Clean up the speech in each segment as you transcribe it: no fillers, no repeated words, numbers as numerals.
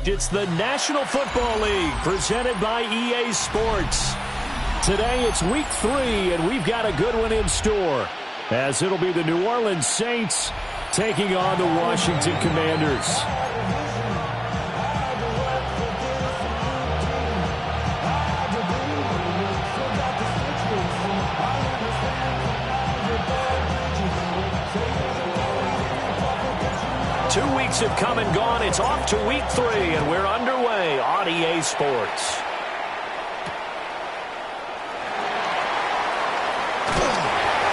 It's the National Football League presented by EA Sports. Today it's week 3, and we've got a good one in store, as it'll be the New Orleans Saints taking on the Washington Commanders. Two weeks have come and gone. It's off to week 3, and we're underway on EA Sports.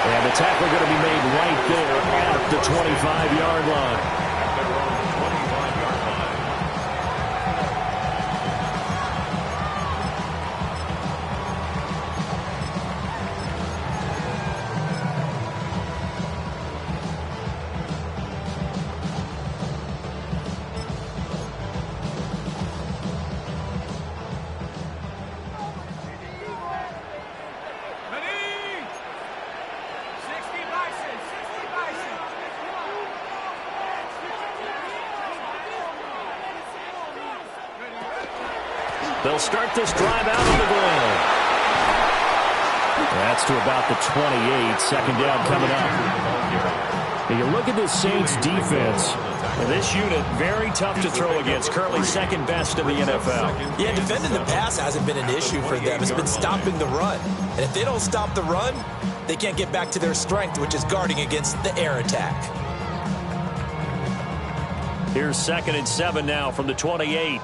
And the tackle going to be made right there at the 25-yard line. They'll start this drive out on the ground. That's to about the 28. Second down coming up. And you look at this Saints defense. And this unit, very tough to throw against. Currently second best in the NFL. Yeah, defending the pass hasn't been an issue for them. It's been stopping the run. And if they don't stop the run, they can't get back to their strength, which is guarding against the air attack. Here's 2nd and 7 now from the 28.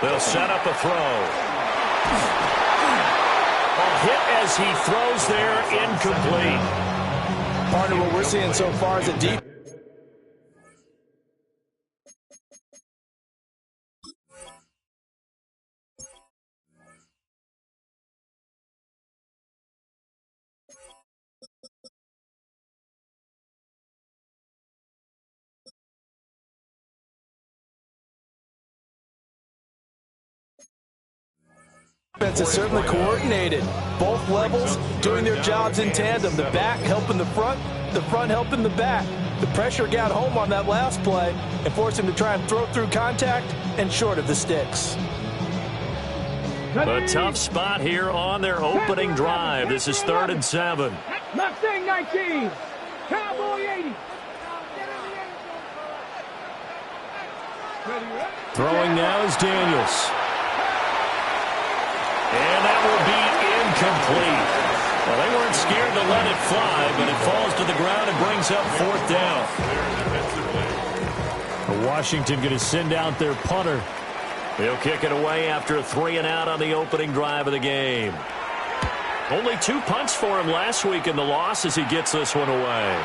They'll set up a throw. A hit as he throws there, incomplete. Part of what we're seeing so far is a deep. Defense is certainly coordinated. Both levels doing their jobs in tandem. The back helping the front helping the back. The pressure got home on that last play and forced him to try and throw through contact and short of the sticks. A tough spot here on their opening drive. This is 3rd and 7. Mustang 19, Cowboy 80. Throwing now is Daniels. And that will be incomplete. Well, they weren't scared to let it fly, but it falls to the ground and brings up 4th down. Washington going to send out their punter. They'll kick it away after a 3-and-out on the opening drive of the game. Only 2 punts for him last week in the loss as he gets this one away.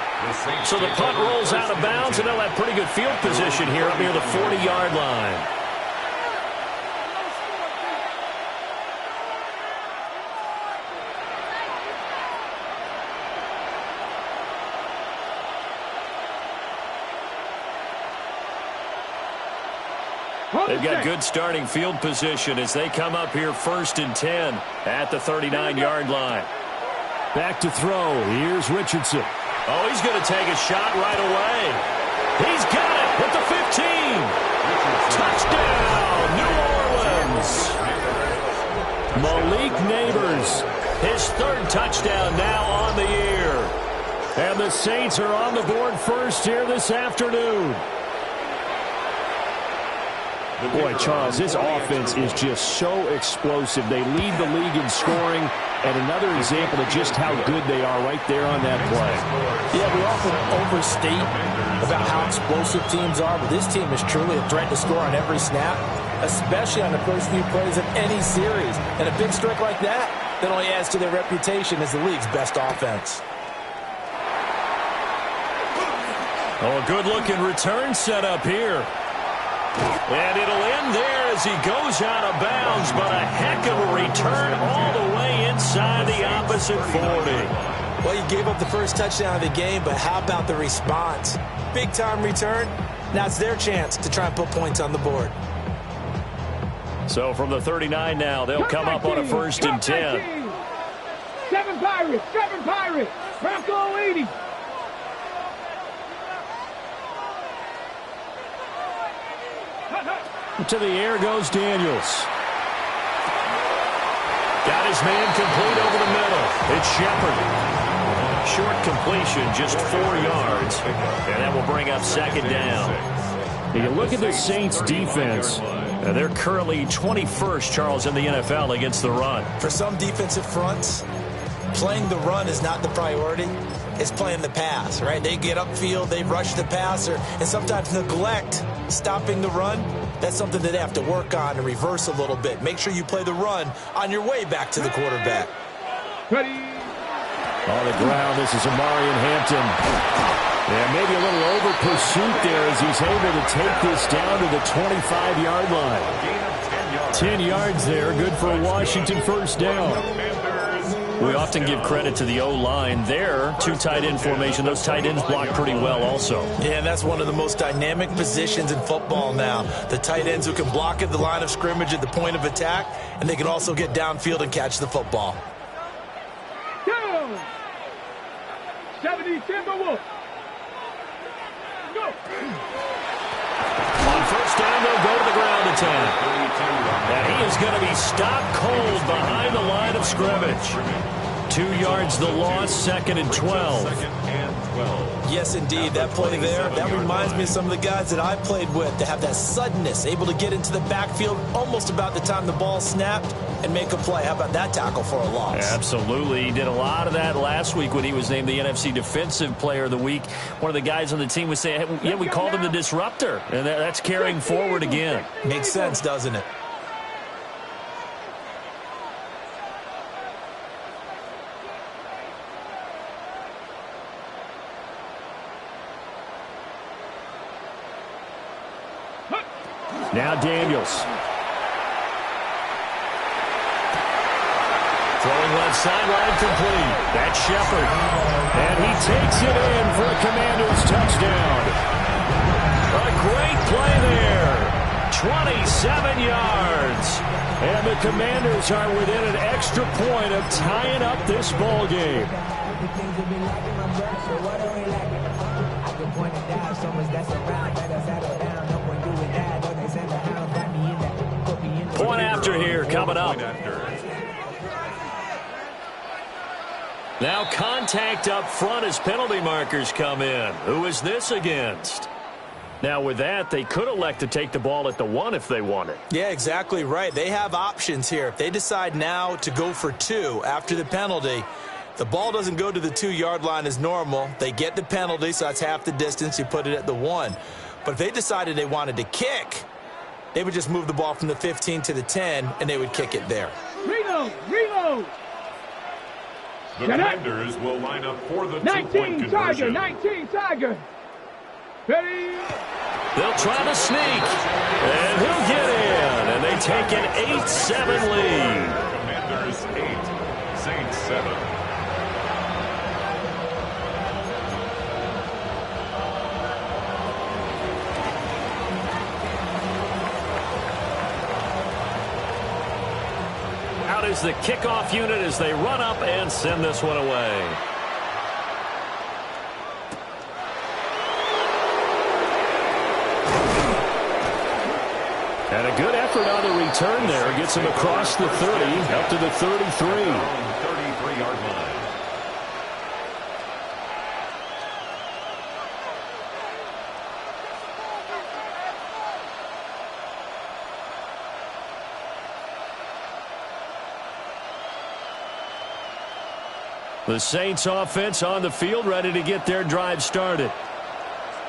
So the punt rolls out of bounds, and they'll have pretty good field position here up near the 40-yard line. They've got good starting field position as they come up here 1st and 10 at the 39-yard line. Back to throw. Here's Richardson. Oh, he's going to take a shot right away. He's got it at the 15. Touchdown, New Orleans. Malik Nabers, his 3rd touchdown now on the year. And the Saints are on the board first here this afternoon. Boy, Charles, this offense is just so explosive. They lead the league in scoring, and another example of just how good they are right there on that play. Yeah, we often overstate about how explosive teams are, but this team is truly a threat to score on every snap, especially on the first few plays of any series. And a big strike like that only adds to their reputation as the league's best offense. Oh, a good-looking return set up here. And it'll end there as he goes out of bounds, but a heck of a return all the way inside the opposite 40. Well, you gave up the first touchdown of the game, but how about the response? Big-time return. Now it's their chance to try and put points on the board. So from the 39 now, they'll come up on a 1st and 10. 7 Pirates, 7 Pirates. Bronco 80. To the air goes Daniels. Got his man complete over the middle. It's Shepard. Short completion, just 4 yards. And that will bring up 2nd down. You look at the Saints defense. They're currently 21st, Charles, in the NFL against the run. For some defensive fronts, playing the run is not the priority. It's playing the pass, right? They get upfield, they rush the passer, and sometimes neglect stopping the run. That's something that they have to work on and reverse a little bit. Make sure you play the run on your way back to the quarterback. Ready. On the ground, this is Amarian Hampton. And maybe a little over pursuit there as he's able to take this down to the 25-yard line. 10 yards there, good for a Washington 1st down. We often give credit to the O-line there. 2 tight end formation. Those tight ends block pretty well also. Yeah, and that's one of the most dynamic positions in football now. The tight ends who can block at the line of scrimmage at the point of attack, and they can also get downfield and catch the football. 70 Timberwolves. Go. On 1st down, they'll go to the ground attack. And he is going to be stopped cold behind the line of scrimmage. 2 yards the loss, 2nd and 12. Yes, indeed. That play there, that reminds me of some of the guys that I played with to have that suddenness, able to get into the backfield almost about the time the ball snapped and make a play. How about that tackle for a loss? Absolutely. He did a lot of that last week when he was named the NFC Defensive Player of the Week. One of the guys on the team was saying, hey, yeah, we called him the disruptor. And that's carrying forward again. Makes sense, doesn't it? Now Daniels. Throwing left sideline complete. That's Shepard. And he takes it in for a Commanders touchdown. A great play there. 27 yards. And the Commanders are within an extra point of tying up this ball game. Point after here coming up. Now contact up front as penalty markers come in. Who is this against? Now with that, they could elect to take the ball at the 1 if they wanted. Yeah, exactly right. They have options here. If they decide now to go for 2 after the penalty, the ball doesn't go to the 2-yard line as normal. They get the penalty, so that's half the distance. You put it at the 1. But if they decided they wanted to kick, they would just move the ball from the 15 to the 10, and they would kick it there. Reload! Reload! The Commanders will line up for the 2-point 19 Tiger! conversion. 19 Tiger! Ready? They'll try to sneak. And he'll get in. And they take an 8-7 lead. Commanders 8, Saints 7. Out is the kickoff unit as they run up and send this one away. And a good effort on the return there. Gets him across the 30, up to the 33. 33-yard line. The Saints offense on the field, ready to get their drive started.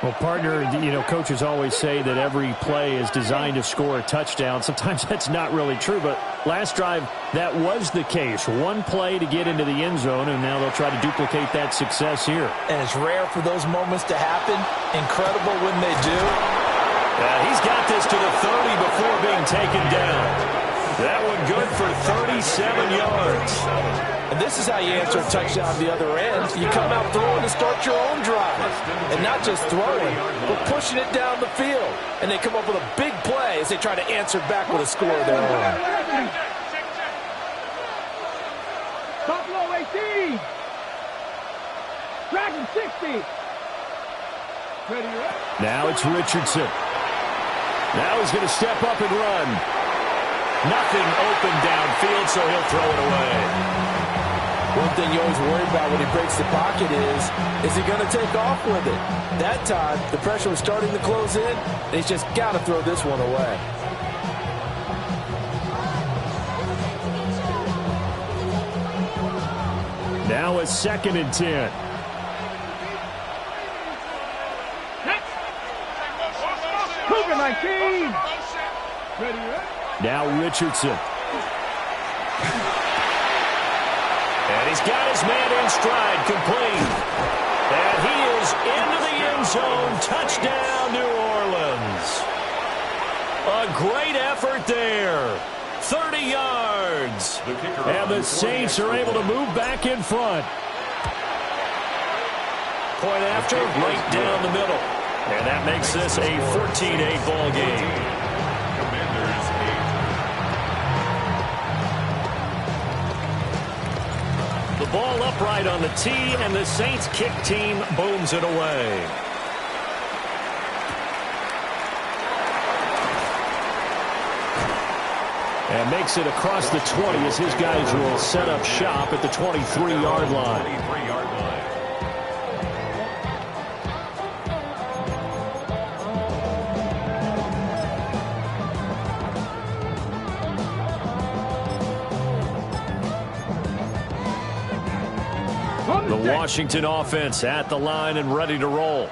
Well, partner, coaches always say that every play is designed to score a touchdown. Sometimes that's not really true, but last drive, that was the case. One play to get into the end zone, and now they'll try to duplicate that success here. And it's rare for those moments to happen. Incredible when they do. He's got this to the 30 before being taken down. That one good for 37 yards. And this is how you answer a touchdown the other end. You come out throwing to start your own drive. And not just throwing, but pushing it down the field. And they come up with a big play as they try to answer back with a score of their own. Buffalo 18. Dragon 60. Now it's Richardson. Now he's going to step up and run. Nothing open downfield, so he'll throw it away. One thing you always worry about when he breaks the pocket is he going to take off with it? That time, the pressure was starting to close in, and he's just got to throw this one away. Now a 2nd and 10. Cougar 19. Now Richardson. And he's got his man in stride, complete. And he is into the end zone. Touchdown, New Orleans. A great effort there. 30 yards. And the Saints are able to move back in front. Point after, right down the middle. And that makes this a 14-8 ball game. The ball upright on the tee, and the Saints kick team booms it away. And makes it across the 20 as his guys will set up shop at the 23-yard line. The Washington offense at the line and ready to roll.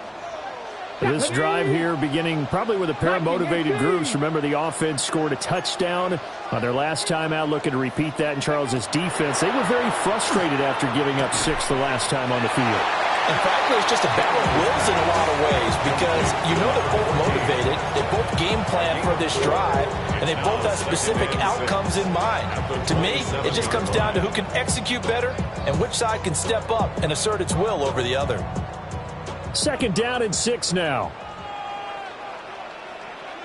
This drive here beginning probably with a pair of motivated groups. Remember, the offense scored a touchdown on their last time out, looking to repeat that in Charles's defense. They were very frustrated after giving up 6 the last time on the field. In fact, it's just a battle of wills in a lot of ways because you know they're both motivated, they both game plan for this drive, and they both have specific outcomes in mind. To me, it just comes down to who can execute better and which side can step up and assert its will over the other. 2nd down and 6 now.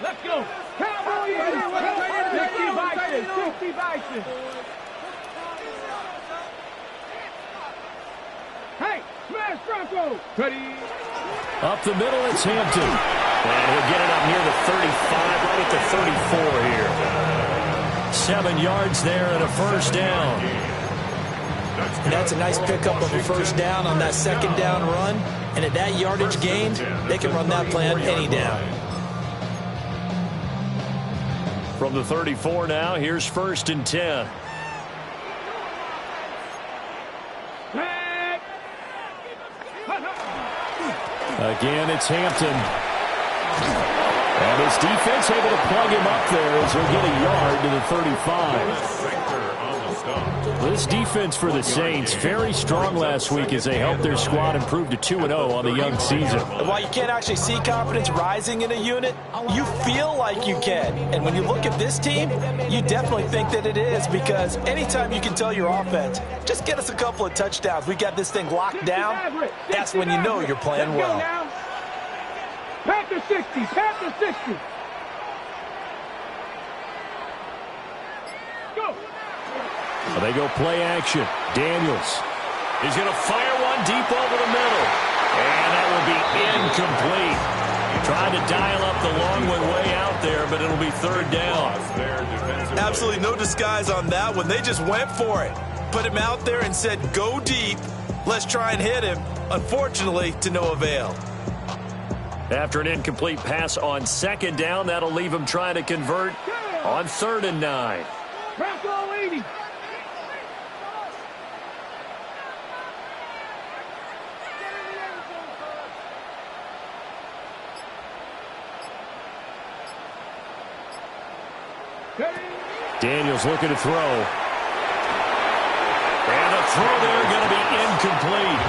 Let's go. Cowboys. 60 Bison. Hey, smash Bronco. Ready. Up the middle, it's Hampton. And he'll get it up near the 35, right at the 34 here. 7 yards there and a first down. And that's a nice pickup of a first down on that 2nd down run. And at that yardage gained, they can run that play on any down. From the 34 now, here's 1st and 10. Again, it's Hampton. And his defense able to plug him up there as he'll get a yard to the 35. This defense for the Saints, very strong last week as they helped their squad improve to 2-0 on the young season. While you can't actually see confidence rising in a unit, you feel like you can. And when you look at this team, you definitely think that it is because anytime you can tell your offense, just get us a couple of touchdowns, we got this thing locked down, that's when you know you're playing well. Panther 60, Panther 60. Go. Well, they go play action. Daniels. He's going to fire one deep over the middle. And that will be incomplete. Trying to dial up the long way out there, but it'll be 3rd down. Absolutely no disguise on that one. They just went for it. Put him out there and said, go deep. Let's try and hit him. Unfortunately, to no avail. After an incomplete pass on 2nd down, that'll leave him trying to convert on 3rd and 9. Bronco 80. Daniels looking to throw. And the throw there going to be incomplete.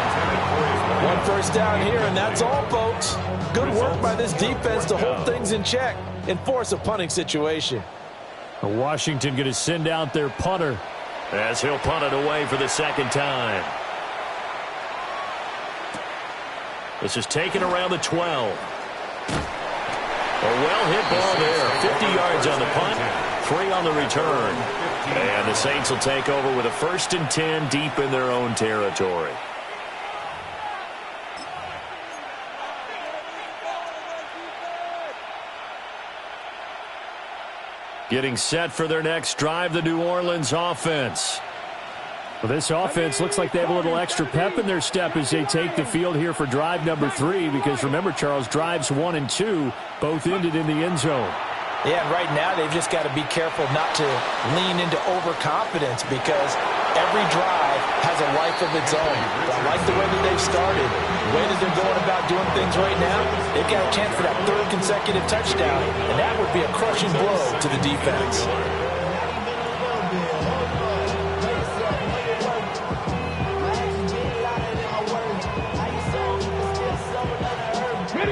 1 first down here, and that's all, folks. Good work by this defense to hold things in check and force a punting situation. Washington going to send out their punter, as he'll punt it away for the second time. This is taken around the 12. A well-hit ball there. 50 yards on the punt, 3 on the return. And the Saints will take over with a 1st and 10 deep in their own territory. Getting set for their next drive, the New Orleans offense. Well, this offense looks like they have a little extra pep in their step as they take the field here for drive number 3, because remember, Charles, drives 1 and 2 both ended in the end zone. Yeah, and right now they've just got to be careful not to lean into overconfidence, because every drive has a life of its own. But I like the way that they've started, the way that they're going about doing things right now. They've got a chance for that 3rd consecutive touchdown, and that would be a crushing blow to the defense.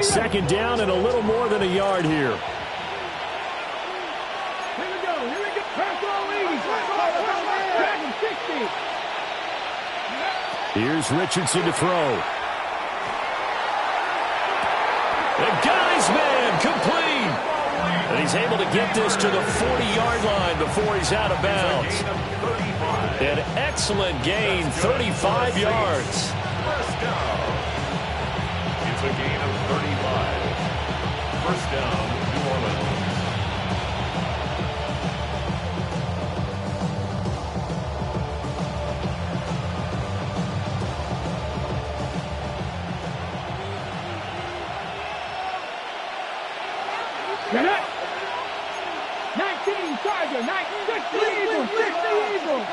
Second down and a little more than a yard here. Here's Richardson to throw. The guy's man complete. And he's able to get this to the 40-yard line before he's out of bounds. An excellent gain, 35 yards. First down. It's a gain of 35. First down, New Orleans. Get up! 19 Charger, 60 Eagles, 60 Eagles.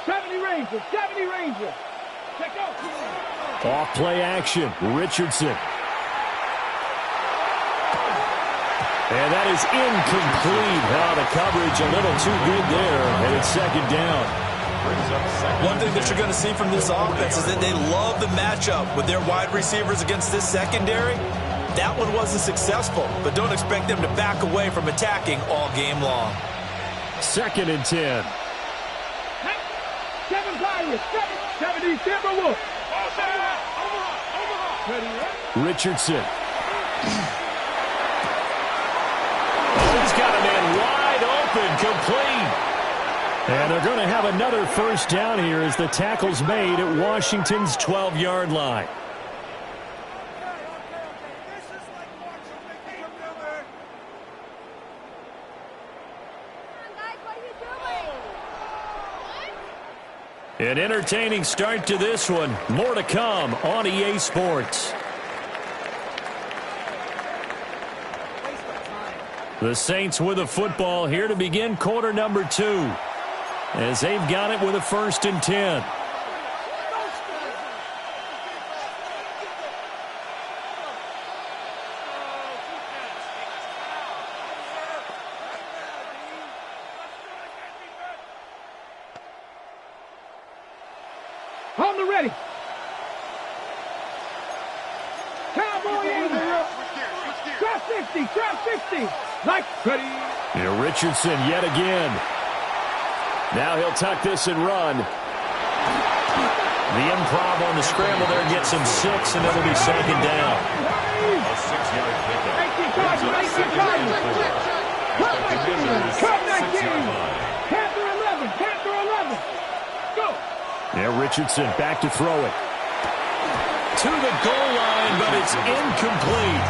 70 Rangers, 70 Rangers. Check out. Off play action, Richardson. And that is incomplete. Wow, the coverage a little too good there, and it's second down. One thing that you're going to see from this offense is that they love the matchup with their wide receivers against this secondary. That one wasn't successful, but don't expect them to back away from attacking all game long. 2nd and 10. 7 Pirates, 70 Timberwolves. Richardson. Oh, he's got a man wide open, complete. And they're going to have another first down here as the tackle's made at Washington's 12-yard line. An entertaining start to this one. More to come on EA Sports. The Saints with a football here to begin quarter number 2. As they've got it with a 1st and 10. On the ready. Cowboy Eagles. Drop 50, drop 50. Like ready. And Richardson yet again. Now he'll tuck this and run. The improv on the scramble there gets him 6, and it'll be second down. A 6-yard pickup. 19. Panther 11, Panther 11. Go. Now Richardson back to throw it. To the goal line, but it's incomplete.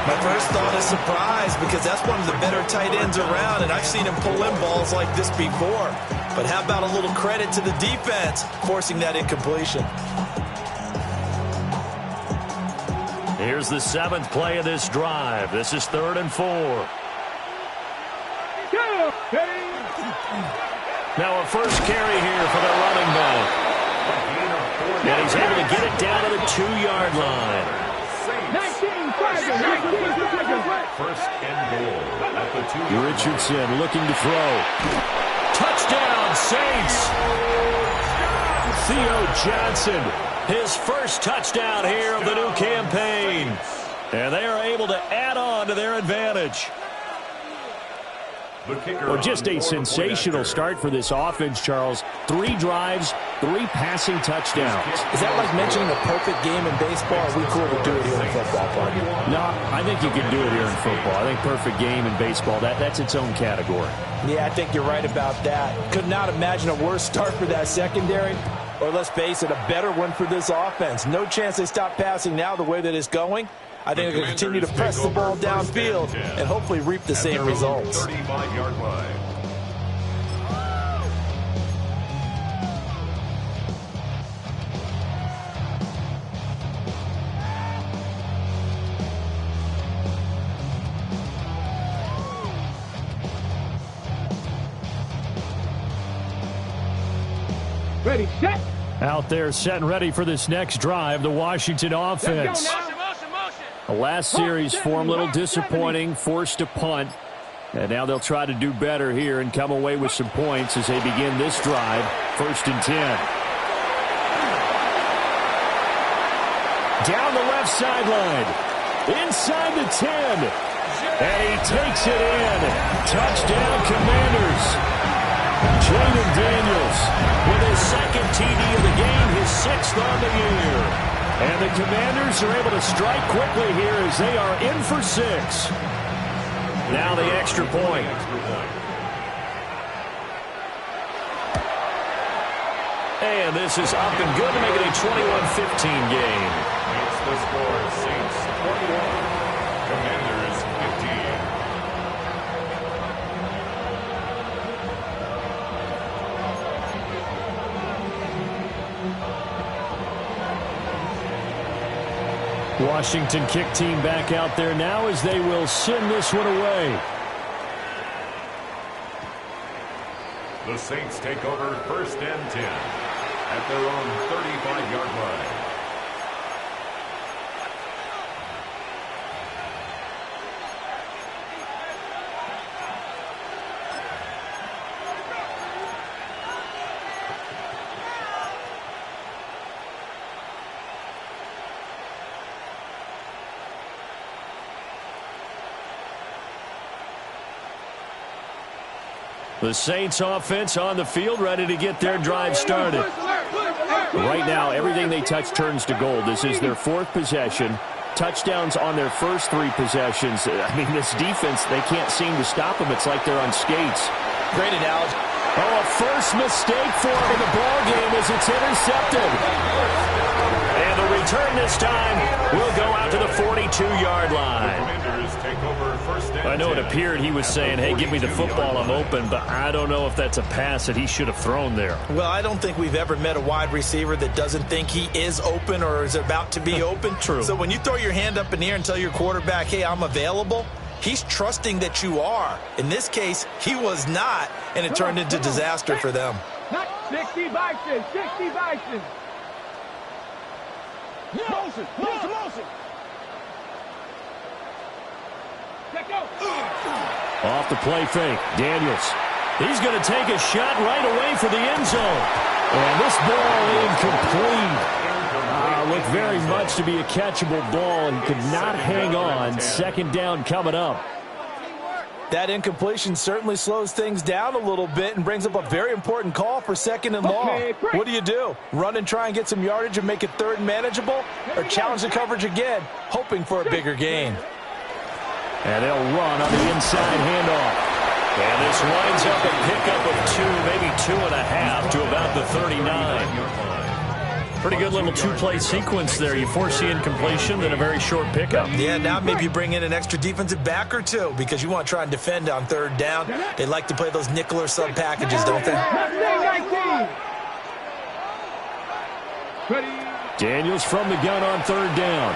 My first thought is surprise, because that's one of the better tight ends around, and I've seen him pull in balls like this before. But how about a little credit to the defense forcing that incompletion? Here's the 7th play of this drive. This is 3rd and 4. Now a first carry here for the running back. And he's able to get it down to the 2-yard line. 19 Chargers, First and goal at the 2-yard line. Richardson looking to throw. Touchdown, Saints. Theo Johnson, his first touchdown here of the new campaign. And they are able to add on to their advantage. Well, just a sensational start for this offense, Charles. 3 drives, 3 passing touchdowns. Is that like mentioning a perfect game in baseball? Or are we cool to do it here in football, partner? No, I think you can do it here in football. I think perfect game in baseball, that's its own category. Yeah, I think you're right about that. Could not imagine a worse start for that secondary. Or let's face it, a better one for this offense. No chance they stop passing now the way that it's going. I think they'll continue to press the ball downfield and hopefully reap the same results. 35-yard line. Ready, set. Out there set and ready for this next drive, the Washington offense. The last series for them, a little disappointing, forced to punt. And now they'll try to do better here and come away with some points as they begin this drive, 1st and 10. Down the left sideline, inside the 10. And he takes it in. Touchdown, Commanders. Jayden Daniels with his 2nd TD of the game, his 6th on the year. And the Commanders are able to strike quickly here as they are in for 6. Now the extra point. And this is up and good to make it a 21-15 game. Makes the score Saints 21, Commanders 15. Washington kick team back out there now as they will send this one away. The Saints take over 1st and 10 at their own 35-yard line. The Saints offense on the field, ready to get their drive started. Right now, everything they touch turns to gold. This is their 4th possession. Touchdowns on their first 3 possessions. I mean, this defense, they can't seem to stop them. It's like they're on skates. Great analogy. Oh, a first mistake for him in the ball game as it's intercepted. And the return this time will go out to the 42-yard line. Take over 1st and I know it 10. appeared he was saying, hey, give me the football, I'm open, but I don't know if that's a pass that he should have thrown there. Well, I don't think we've ever met a wide receiver that doesn't think he is open or is about to be open. True. So when you throw your hand up in the air and tell your quarterback, hey, I'm available, he's trusting that you are. In this case, he was not, and it turned into disaster for them. Not 60 Bison, 60 Bison. Motion, motion, motion. Let go. Off the play fake, Daniels. He's going to take a shot right away for the end zone. And this ball incomplete. Looked very much to be a catchable ball and could not hang on. 2nd down coming up. That incompletion certainly slows things down a little bit and brings up a very important call for 2nd and long. What do? Run and try and get some yardage and make it 3rd and manageable? Or challenge the coverage again, hoping for a bigger gain? And they'll run on the inside handoff. And this winds up a pickup of 2, maybe 2.5 to about the 39. Pretty good little 2-play sequence there. You force the incompletion, then a very short pickup. Yeah, now maybe you bring in an extra defensive back or 2 because you want to try and defend on 3rd down. They like to play those nickel or sub packages, don't they? Daniels from the gun on 3rd down.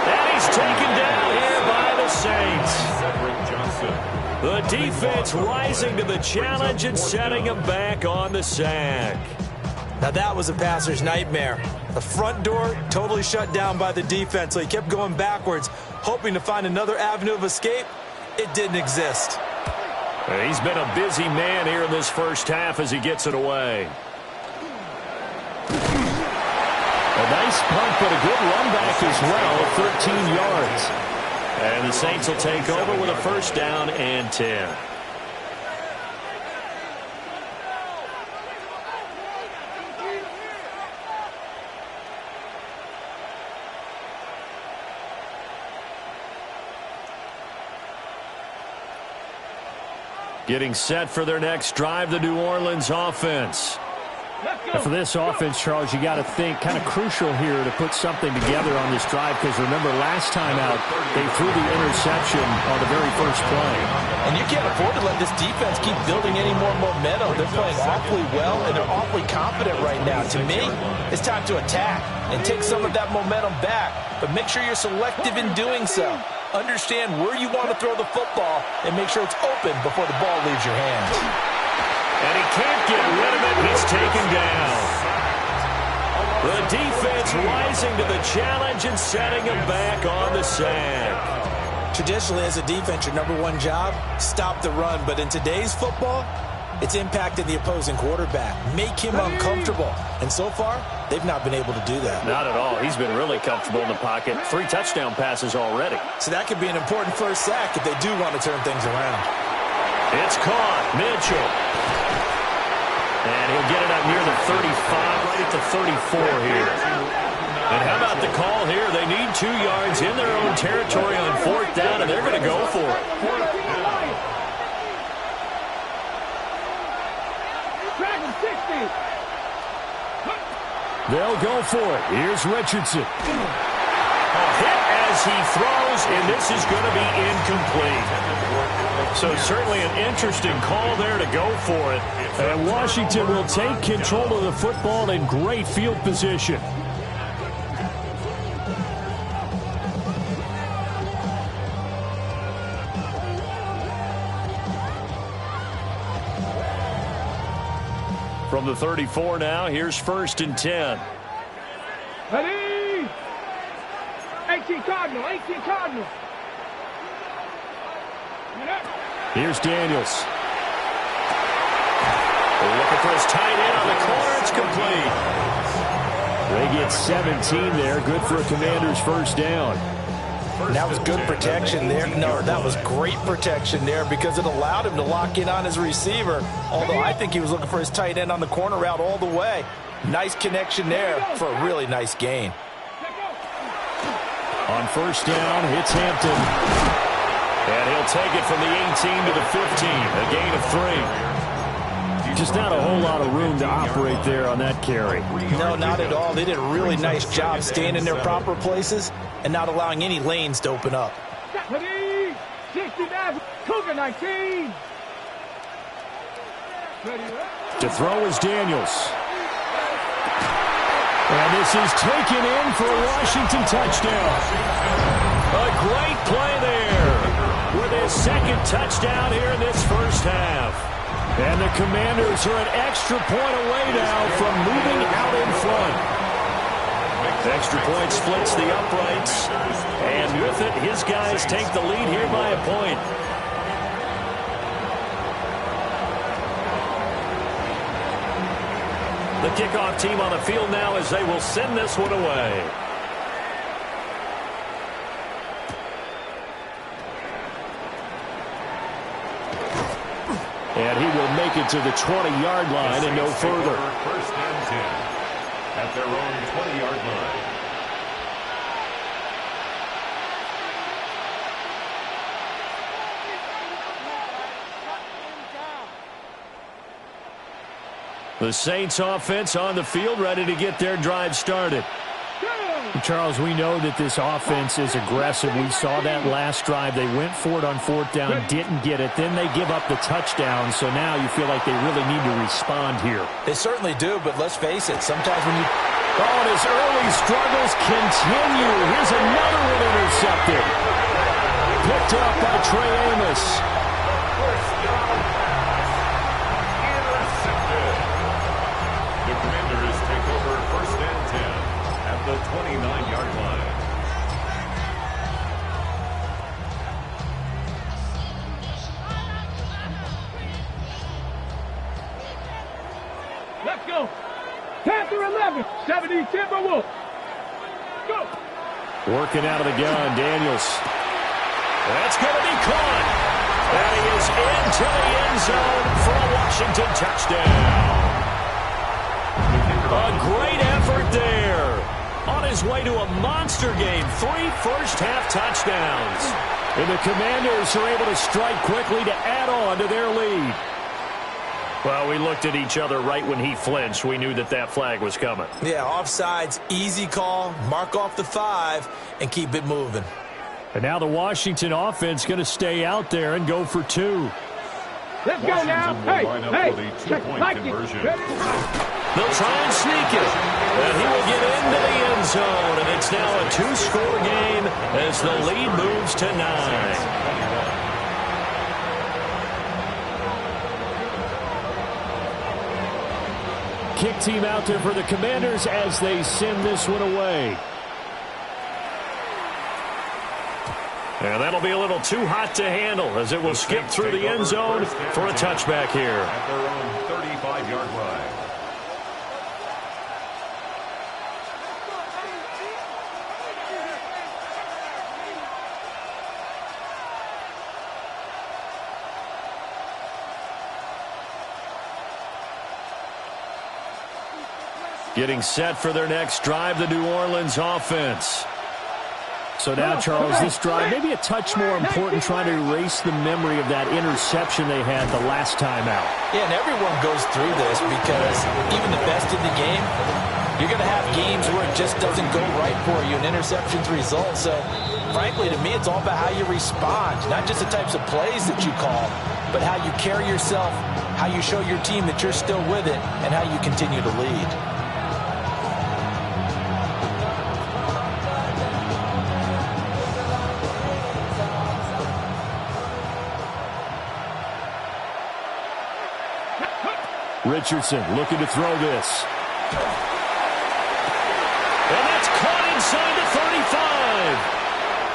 And he's taken down here by the Saints. Cedric Johnson. The defense rising to the challenge and setting him back on the sack. Now that was a passer's nightmare. The front door totally shut down by the defense, so he kept going backwards, hoping to find another avenue of escape. It didn't exist. He's been a busy man here in this first half as he gets it away. And Nice punt, but a good run back as well, 13 yards. And the Saints will take over with a first down and 10. Getting set for their next drive, the New Orleans offense. And for this offense, Charles, you got to think kind of crucial here to put something together on this drive, because remember last time out they threw the interception on the very first play. And you can't afford to let this defense keep building any more momentum. They're playing awfully well, and they're awfully confident right now. To me, it's time to attack and take some of that momentum back, but make sure you're selective in doing so. Understand where you want to throw the football and make sure it's open before the ball leaves your hands. And he can't get rid of it. He's taken down. The defense rising to the challenge and setting him back on the sack. Traditionally, as a defense, your number one job, stop the run. But in today's football, it's impacting the opposing quarterback. Make him uncomfortable. And so far, they've not been able to do that. Not at all. He's been really comfortable in the pocket. 3 touchdown passes already. So that could be an important first sack if they do want to turn things around. It's caught. Mitchell. And he'll get it up near the 35, right at the 34 here. And how about the call here? They need 2 yards in their own territory on 4th down, and they're going to go for it. They'll go for it. Here's Richardson. A hit as he throws, and this is going to be incomplete. So certainly an interesting call there to go for it. And Washington will take control of the football in great field position. From the 34 now, here's 1st and 10. Ready? 18 Cardinal, 18 Cardinal. Here's Daniels. Looking for his tight end on the corner. It's complete. They get 17 there. Good for a Commander's first down. That was good protection there. No, that was great protection there because it allowed him to lock in on his receiver. Although I think he was looking for his tight end on the corner route all the way. Nice connection there for a really nice gain. On first down, it's Hampton. And he'll take it from the 18 to the 15. A gain of 3. Just not a whole lot of room to operate there on that carry. No, not at all. They did a really nice job staying in their proper places and not allowing any lanes to open up. 69, Cougar 19. To throw is Daniels. And this is taken in for a Washington touchdown. A great play there with his 2nd touchdown here in this first half. And the Commanders are an extra point away now from moving out in front. Extra point splits the uprights. And with it, his guys take the lead here by a point. The kickoff team on the field now as they will send this one away. And he will make it to the 20-yard line and no further. First and 10 at their own 20-yard line. The Saints offense on the field, ready to get their drive started. Charles, we know that this offense is aggressive. We saw that last drive. They went for it on 4th down, didn't get it. Then they give up the touchdown. So now you feel like they really need to respond here. They certainly do, but let's face it. Sometimes when you... Oh, and his early struggles continue. Here's another one intercepted. Picked up by Trey Amos. The Commanders take over 1st and 10 at the 29-yard line. Let's go. Panther 11, 70 Timberwolves. Go. Working out of the gun, Daniels. That's going to be caught. And he is into the end zone for a Washington touchdown. A great effort there. On his way to a monster game, 3 first-half touchdowns. And the Commanders are able to strike quickly to add on to their lead. Well, we looked at each other right when he flinched. We knew that that flag was coming. Yeah, offsides, easy call, mark off the 5, and keep it moving. And now the Washington offense going to stay out there and go for 2. Let's go now. Hey, check like conversion. They'll try and sneak it. And he will get into the end zone. And it's now a 2-score game as the lead moves to 9. Kick team out there for the Commanders as they send this one away. And that'll be a little too hot to handle as it will skip through the end zone for a touchback here. At their own 35-yard line. Getting set for their next drive, the New Orleans offense. So now, Charles, this drive maybe a touch more important, trying to erase the memory of that interception they had the last time out. Yeah, and everyone goes through this because even the best in the game, you're going to have games where it just doesn't go right for you and interceptions result. So, frankly, to me, it's all about how you respond, not just the types of plays that you call, but how you carry yourself, how you show your team that you're still with it, and how you continue to lead. Richardson looking to throw this. And that's caught inside the 35.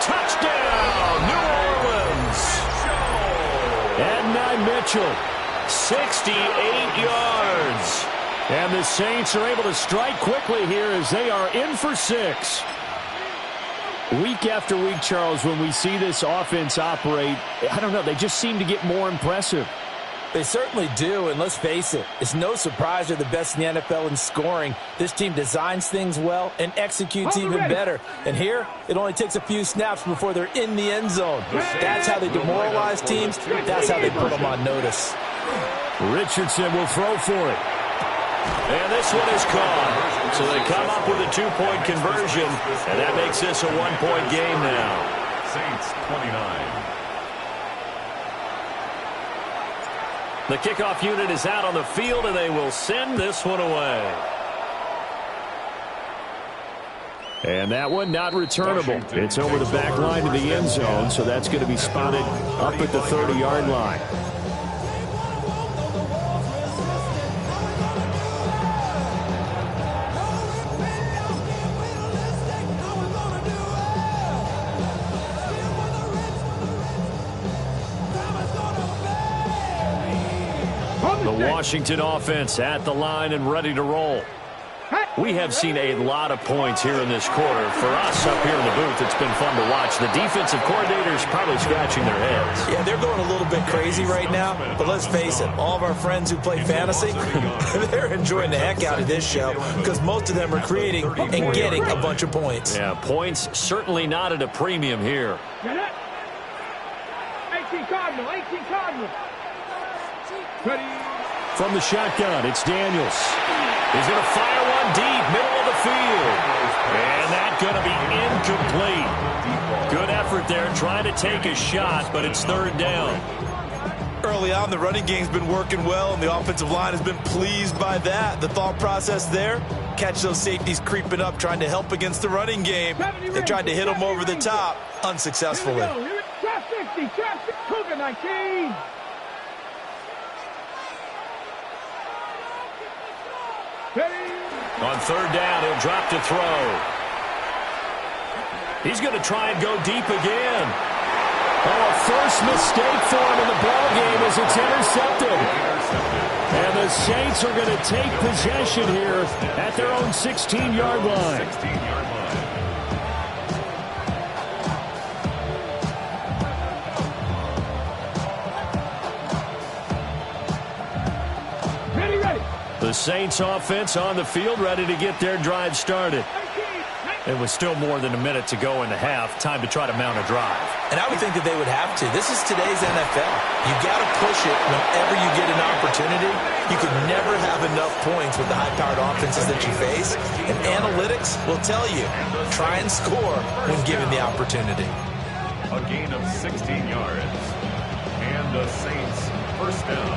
Touchdown, New Orleans. And Mitchell, 68 yards. And the Saints are able to strike quickly here as they are in for 6. Week after week, Charles, when we see this offense operate, I don't know, they just seem to get more impressive. They certainly do, and let's face it, it's no surprise they're the best in the NFL in scoring. This team designs things well and executes even better. And here, it only takes a few snaps before they're in the end zone. That's how they demoralize teams. That's how they put them on notice. Richardson will throw for it. And this one is caught. So they come up with a 2-point conversion, and that makes this a 1-point game now. Saints 29. The kickoff unit is out on the field, and they will send this one away. And that one not returnable. It's over the back line to the end zone, so that's going to be spotted up at the 30-yard line. The Washington offense at the line and ready to roll. We have seen a lot of points here in this quarter. For us up here in the booth, it's been fun to watch. The defensive coordinators probably scratching their heads. Yeah, they're going a little bit crazy right now, but let's face it, all of our friends who play fantasy, they're enjoying the heck out of this show because most of them are creating and getting a bunch of points. Yeah, points certainly not at a premium here. 18 Cardinal, 18 Cardinal. Ready. From the shotgun, it's Daniels. He's going to fire one deep, middle of the field. And that's going to be incomplete. Good effort there, trying to take a shot, but it's third down. Early on, the running game's been working well, and the offensive line has been pleased by that. The thought process there, catch those safeties creeping up, trying to help against the running game. They tried to hit them over the top, unsuccessfully. Trap 50, trap 50, Cougar 19. On third down, he'll drop to throw. He's going to try and go deep again. Oh, a first mistake for him in the ball game as it's intercepted. And the Saints are going to take possession here at their own 16-yard line. 16-yard line. The Saints offense on the field, ready to get their drive started. It was still more than a minute to go in the half. Time to try to mount a drive. And I would think that they would have to. This is today's NFL. You got to push it whenever you get an opportunity. You can never have enough points with the high-powered offenses that you face. And analytics will tell you, try and score when given the opportunity. A gain of 16 yards. And the Saints first down.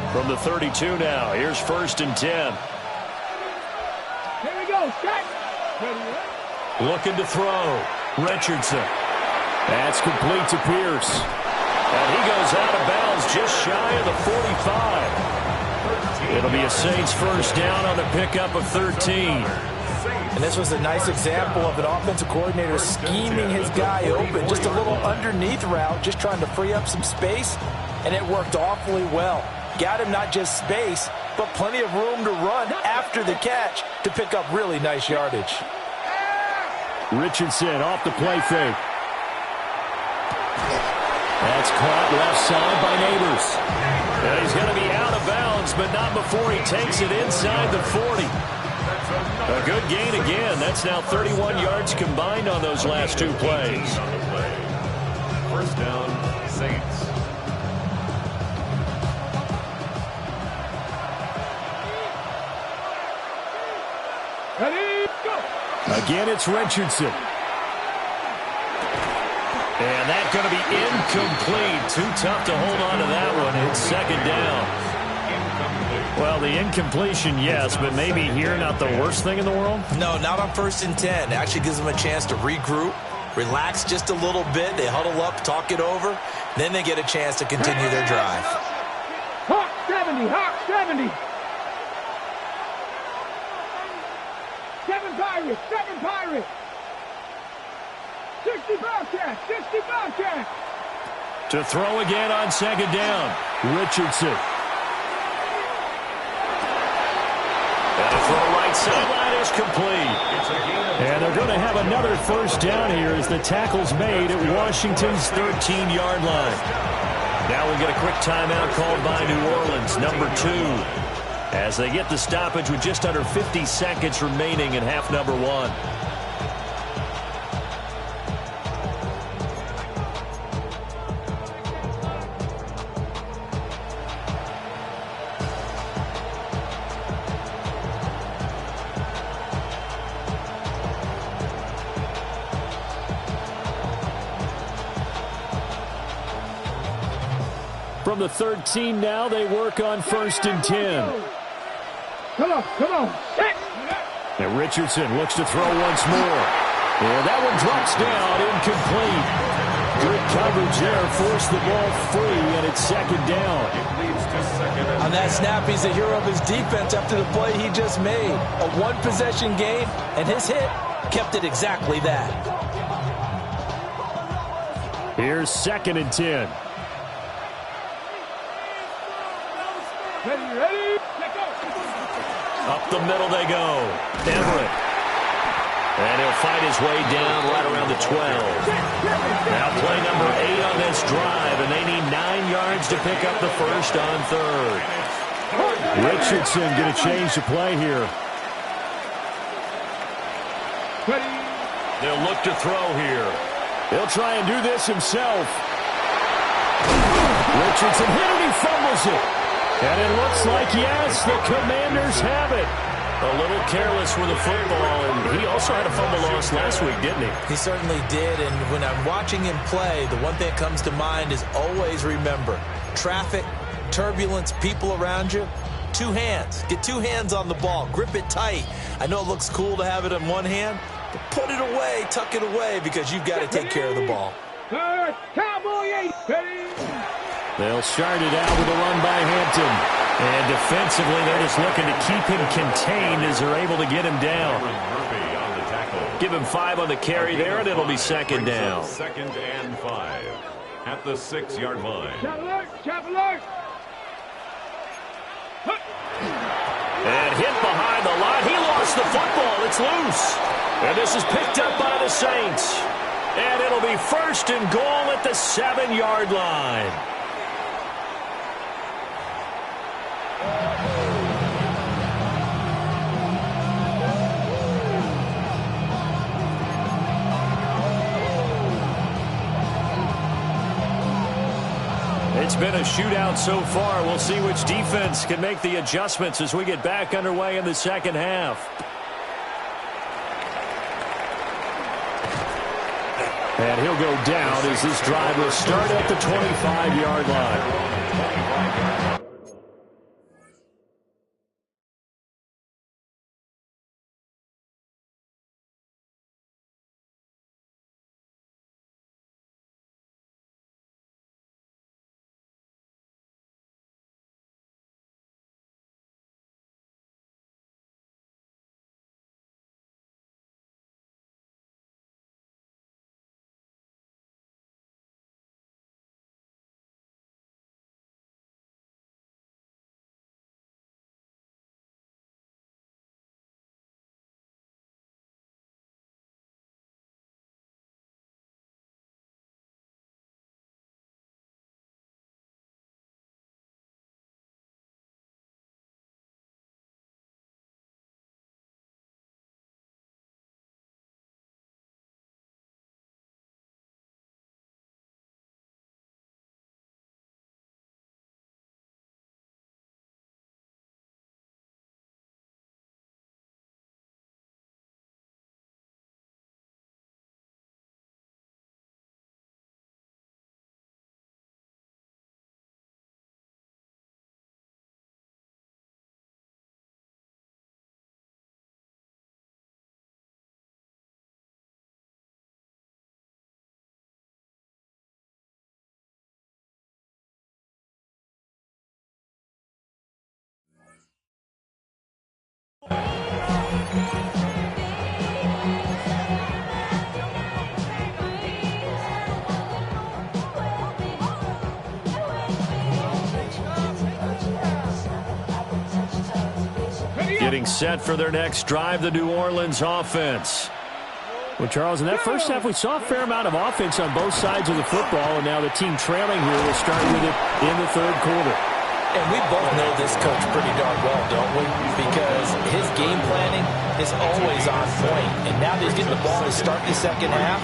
From the 32 now, here's 1st and 10. Here we go, set. Looking to throw. Richardson. That's complete to Pierce. And he goes out of bounds just shy of the 45. It'll be a Saints first down on the pickup of 13. And this was a nice example of an offensive coordinator scheming his guy open. Just a little underneath route, just trying to free up some space, and it worked awfully well. Got him not just space, but plenty of room to run after the catch to pick up really nice yardage. Richardson off the play fake. That's caught left side by Neighbors. And he's going to be out of bounds, but not before he takes it inside the 40. A good gain again. That's now 31 yards combined on those last two plays. First down, Saints. Ready, go. Again, it's Richardson. And that's going to be incomplete. Too tough to hold on to that one. It's 2nd down. Well, the incompletion, yes, but maybe here not the worst thing in the world? No, not on 1st and 10. It actually gives them a chance to regroup, relax just a little bit. They huddle up, talk it over. Then they get a chance to continue their drive. Hawk 70, Hawk 70. 7 Pirates, 7 Pirates. 60 Bobcats, 60 Bobcats. To throw again on 2nd down. Richardson. And a throw right sideline is complete. And they're going to have another first down here as the tackle's made at Washington's 13-yard line. Now we'll get a quick timeout called by New Orleans, number 2. As they get the stoppage with just under 50 seconds remaining in half number 1. From the 13 now, they work on 1st and 10. Come on, set. And Richardson looks to throw once more. And that one drops down, incomplete. Good coverage there, forced the ball free, and it's 2nd down. On that snap, he's the hero of his defense after the play he just made. A one-possession game, and his hit kept it exactly that. Here's 2nd and 10. Ready, let go. Up the middle they go. Everett. And he'll fight his way down right around the 12. Now play number 8 on this drive, and they need 9 yards to pick up the first on 3rd. Richardson going to change the play here. They'll look to throw here. He'll try and do this himself. Richardson hit it, he fumbles it. And it looks like, yes, the Commanders have it. A little careless with the football, and he also had a fumble loss last week, didn't he? He certainly did, and when I'm watching him play, the one thing that comes to mind is always remember, traffic, turbulence, people around you, 2 hands. Get 2 hands on the ball. Grip it tight. I know it looks cool to have it in one hand, but put it away, tuck it away, because you've got to take care of the ball. Cowboy 8, ready. They'll start it out with a run by Hampton. And defensively, they're just looking to keep him contained as they're able to get him down. Give him 5 on the carry there, and it'll be 2nd down. 2nd and 5 at the 6-yard line. Chop alert. And hit behind the line. He lost the football. It's loose. And this is picked up by the Saints. And it'll be first and goal at the 7-yard line. It's been a shootout so far. We'll see which defense can make the adjustments as we get back underway in the second half. And he'll go down as this drive will start at the 25-yard line. Getting set for their next drive, the New Orleans offense. Well, Charles, in that first half, we saw a fair amount of offense on both sides of the football, and now the team trailing here will start with it in the third quarter. And we both know this coach pretty darn well, don't we? Because his game planning is always on point. And now that he's getting the ball to start the second half,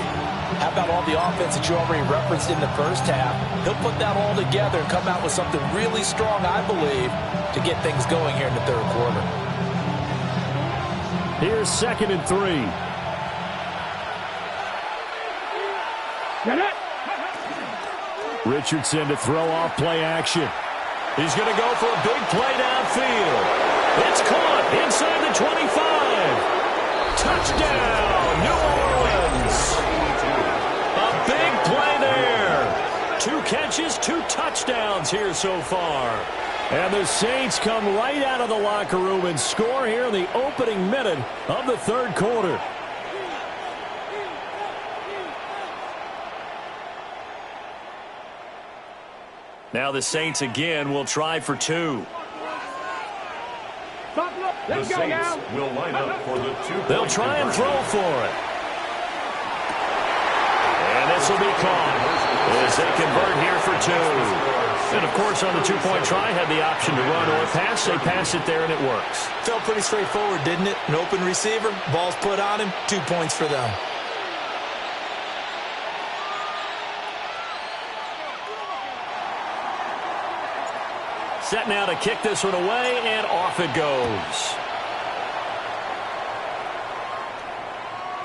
how about all the offense that you already referenced in the first half? He'll put that all together and come out with something really strong, I believe, to get things going here in the third quarter. Here's 2nd and 3. Richardson to throw off play action. He's going to go for a big play downfield. It's caught inside the 25. Touchdown, New Orleans. A big play there. 2 catches, 2 touchdowns here so far. And the Saints come right out of the locker room and score here in the opening minute of the third quarter. Now the Saints again will try for 2. The Saints will line up for the 2-point They'll try and throw for it. And this will be caught as they convert here for 2. And, of course, on the 2-point try, had the option to run or pass. They pass it there, and it works. Felt pretty straightforward, didn't it? An open receiver, ball's put on him, 2 points for them. Set now to kick this one away, and off it goes.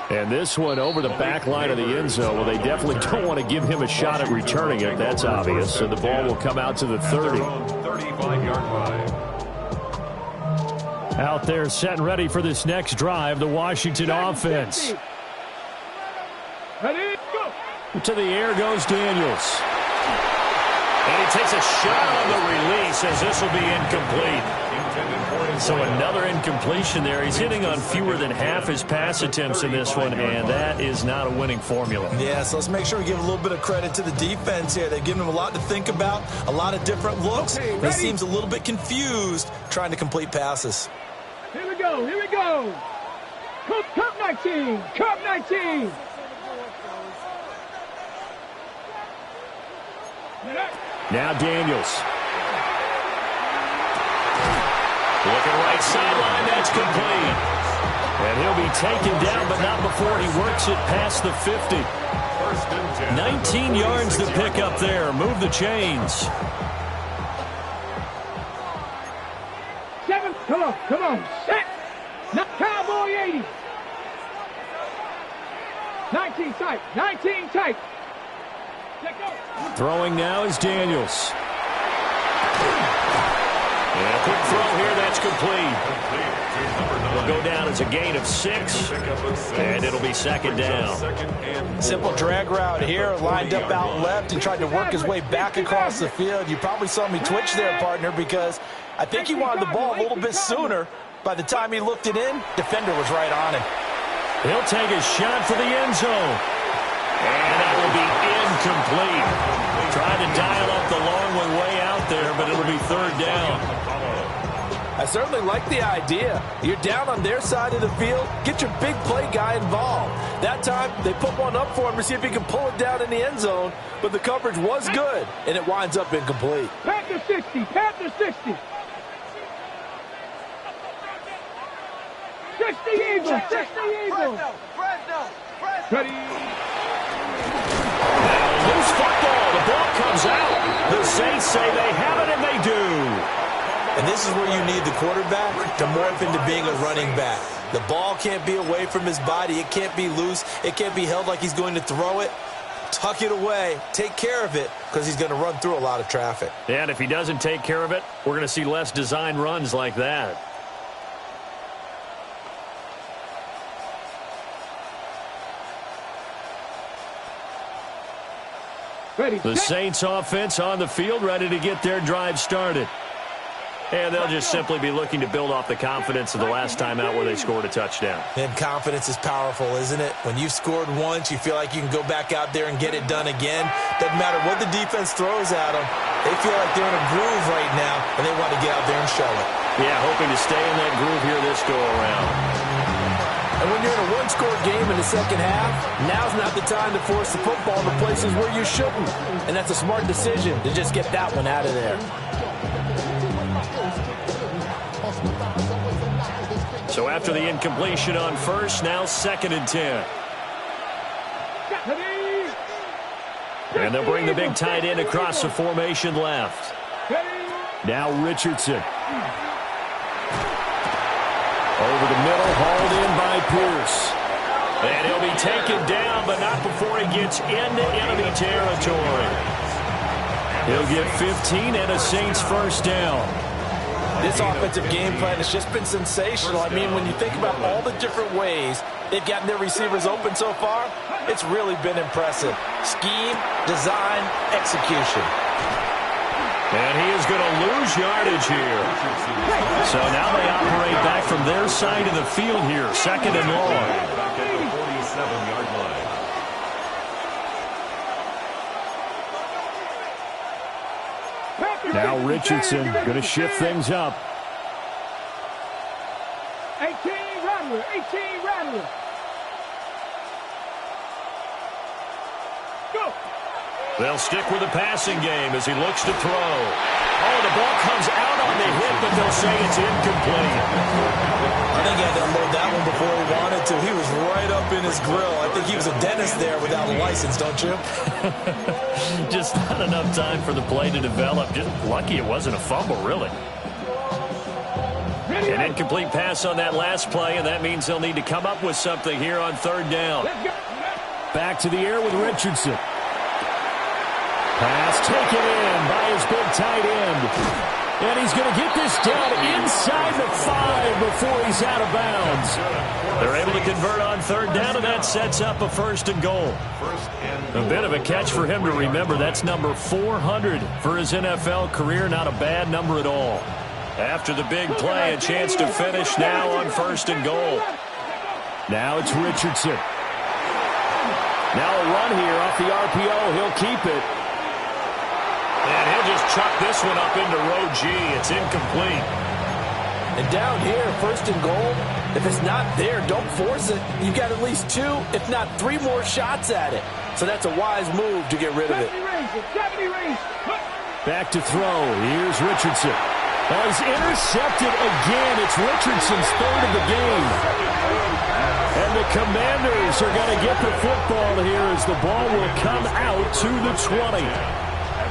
And this one over the back line of the end zone. Well, they definitely don't want to give him a shot at returning it. That's obvious. So the ball will come out to the 30. 35-yard line. Out there set and ready for this next drive, the Washington offense. Ready, go. To the air goes Daniels. And he takes a shot on the release as this will be incomplete. So another incompletion there. He's hitting on fewer than half his pass attempts in this one, and that is not a winning formula. Yeah, so let's make sure we give a little bit of credit to the defense here. They've given him a lot to think about, a lot of different looks. Okay, he seems a little bit confused trying to complete passes. Here we go, here we go. Cup 19. Cup 19. Now Daniels. Looking right sideline, that's complete. And he'll be taken down, but not before he works it past the 50. 19 yards to pick up there. Move the chains. 7. Come on. Set. Now Cowboy 80. 19 tight. 19 tight. Let go. Throwing now is Daniels. And a quick throw here, that's complete. Will go down as a gain of 6, and it'll be second down. Simple drag route here, lined up out left and tried to work his way back across the field. You probably saw me twitch there, partner, because I think he wanted the ball a little bit sooner. By the time he looked it in, defender was right on him. He'll take a shot for the end zone. And that will be incomplete. Tried to dial up the long one way out there, but it'll be third down. I certainly like the idea. You're down on their side of the field. Get your big play guy involved. That time, they put one up for him to see if he can pull it down in the end zone. But the coverage was good, and it winds up incomplete. Panther 60. Panther 60. 60 Eagles. 60 Eagles. Ready. Loose football. The ball comes out. The Saints say they have it, and they do. And this is where you need the quarterback to morph into being a running back. The ball can't be away from his body. It can't be loose. It can't be held like he's going to throw it. Tuck it away. Take care of it because he's going to run through a lot of traffic. And if he doesn't take care of it, we're going to see less design runs like that. Ready. The Saints offense on the field, ready to get their drive started. And they'll just simply be looking to build off the confidence of the last time out where they scored a touchdown. And confidence is powerful, isn't it? When you've scored once, you feel like you can go back out there and get it done again. Doesn't matter what the defense throws at them. They feel like they're in a groove right now, and they want to get out there and show it. Yeah, hoping to stay in that groove here this go-around. And when you're in a one-score game in the second half, now's not the time to force the football to places where you shouldn't. And that's a smart decision to just get that one out of there. So after the incompletion on first, now 2nd and 10. And they'll bring the big tight end across the formation left. Now Richardson. Over the middle, hauled in by Pierce. And he'll be taken down, but not before he gets into enemy territory. He'll get 15 and a Saints first down. This offensive game plan has just been sensational. I mean, when you think about all the different ways they've gotten their receivers open so far, it's really been impressive. Scheme, design, execution. And he is going to lose yardage here. So now they operate back from their side of the field here, 2nd and long. Back at the 47-yard line. Now Richardson going to shift things up. 18 Rattler. 18 Rattler. Go. They'll stick with the passing game as he looks to throw. Oh, the ball comes out on the hit, but they'll say it's incomplete. I think he had to unload that one before he wanted to. He was right up in his grill. I think he was a dentist there without a license, don't you? Just not enough time for the play to develop. Just lucky it wasn't a fumble, really. An incomplete pass on that last play, and that means they'll need to come up with something here on 3rd down. Back to the air with Richardson. Pass taken in by his big tight end. And he's going to get this down inside the 5 before he's out of bounds. They're able to convert on 3rd down, and that sets up a 1st and goal. A bit of a catch for him to remember. That's number 400 for his NFL career. Not a bad number at all. After the big play, a chance to finish now on 1st and goal. Now it's Richardson. Now a run here off the RPO. He'll keep it. And he'll just chuck this one up into row G. It's incomplete. And down here, first and goal, if it's not there, don't force it. You've got at least 2, if not 3 more shots at it. So that's a wise move to get rid of it. Back to throw. Here's Richardson. Oh, he's intercepted again. It's Richardson's 3rd of the game. And the Commanders are going to get the football here as the ball will come out to the 20.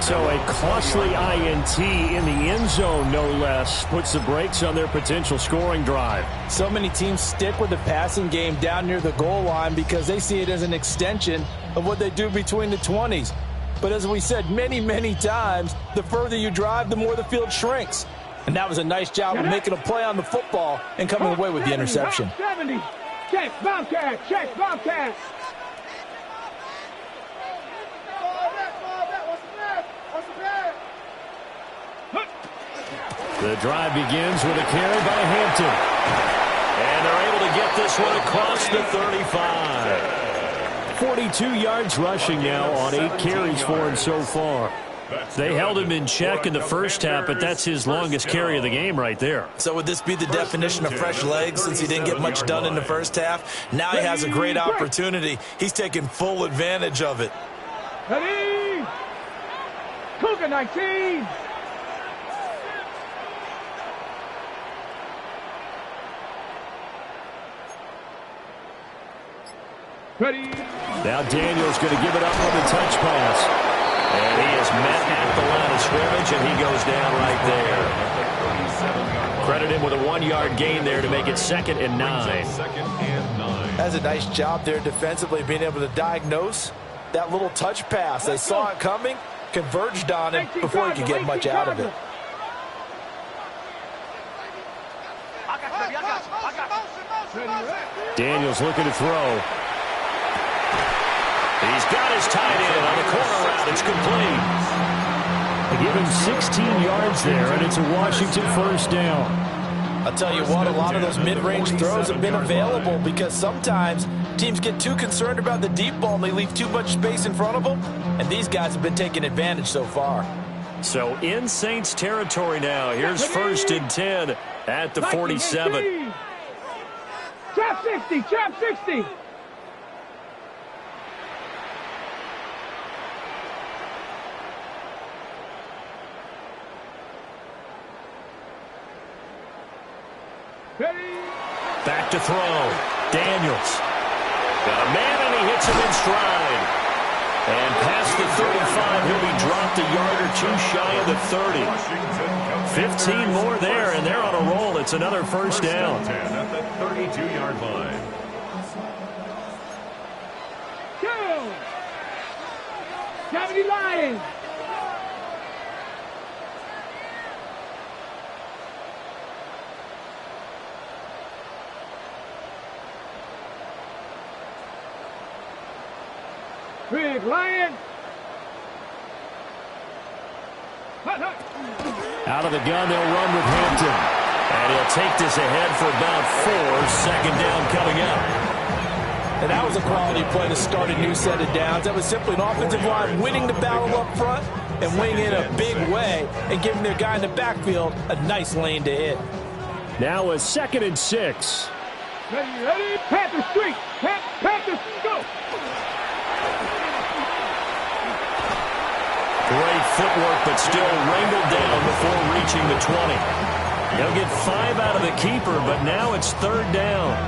So a costly INT in the end zone, no less, puts the brakes on their potential scoring drive. So many teams stick with the passing game down near the goal line because they see it as an extension of what they do between the 20s. But as we said many, many times, the further you drive, the more the field shrinks. And that was a nice job of making a play on the football and coming away with the interception. 70. Check, Bobcat. Check, Bobcat. The drive begins with a carry by Hampton. And they're able to get this one across the 35. 42 yards rushing now on 8 carries for him so far. They held him in check in the first half, but that's his longest carry of the game right there. So would this be the definition of fresh legs since he didn't get much done in the first half? Now he has a great opportunity. He's taking full advantage of it. Ready? Cougar 19. Ready? Now Daniels going to give it up on the touch pass. And he is met at the line of scrimmage, and he goes down right there. Credit him with a 1-yard gain there to make it 2nd and 9. That's a nice job there defensively, being able to diagnose that little touch pass. They saw it coming, converged on it before he could get much out of it. Daniels looking to throw. He's got his tight end on the corner route. It's complete. They give him 16 yards there, and it's a Washington first down. I'll tell you what, a lot of those mid-range throws have been available because sometimes teams get too concerned about the deep ball and they leave too much space in front of them, and these guys have been taking advantage so far. So in Saints territory now. Here's 1st and 10 at the 47. Trap 60, trap 60. Back to throw. Daniels. Got a man, and he hits him in stride. And past the 35, he'll be dropped a yard or 2 shy of the 30. 15 more there, and they're on a roll. It's another first down. 10 at the 32-yard line. Go! 70 Lions. Big Lion. Out of the gun, they'll run with Hampton. And he'll take this ahead for about 4. 2nd down coming up. And that was a quality play to start a new set of downs. That was simply an offensive line winning the battle up front and winning in a big way and giving their guy in the backfield a nice lane to hit. Now a 2nd and 6. Ready? Panther Street. Panther, go. Great footwork, but still wrangled down before reaching the 20. He'll get 5 out of the keeper, but now it's 3rd down.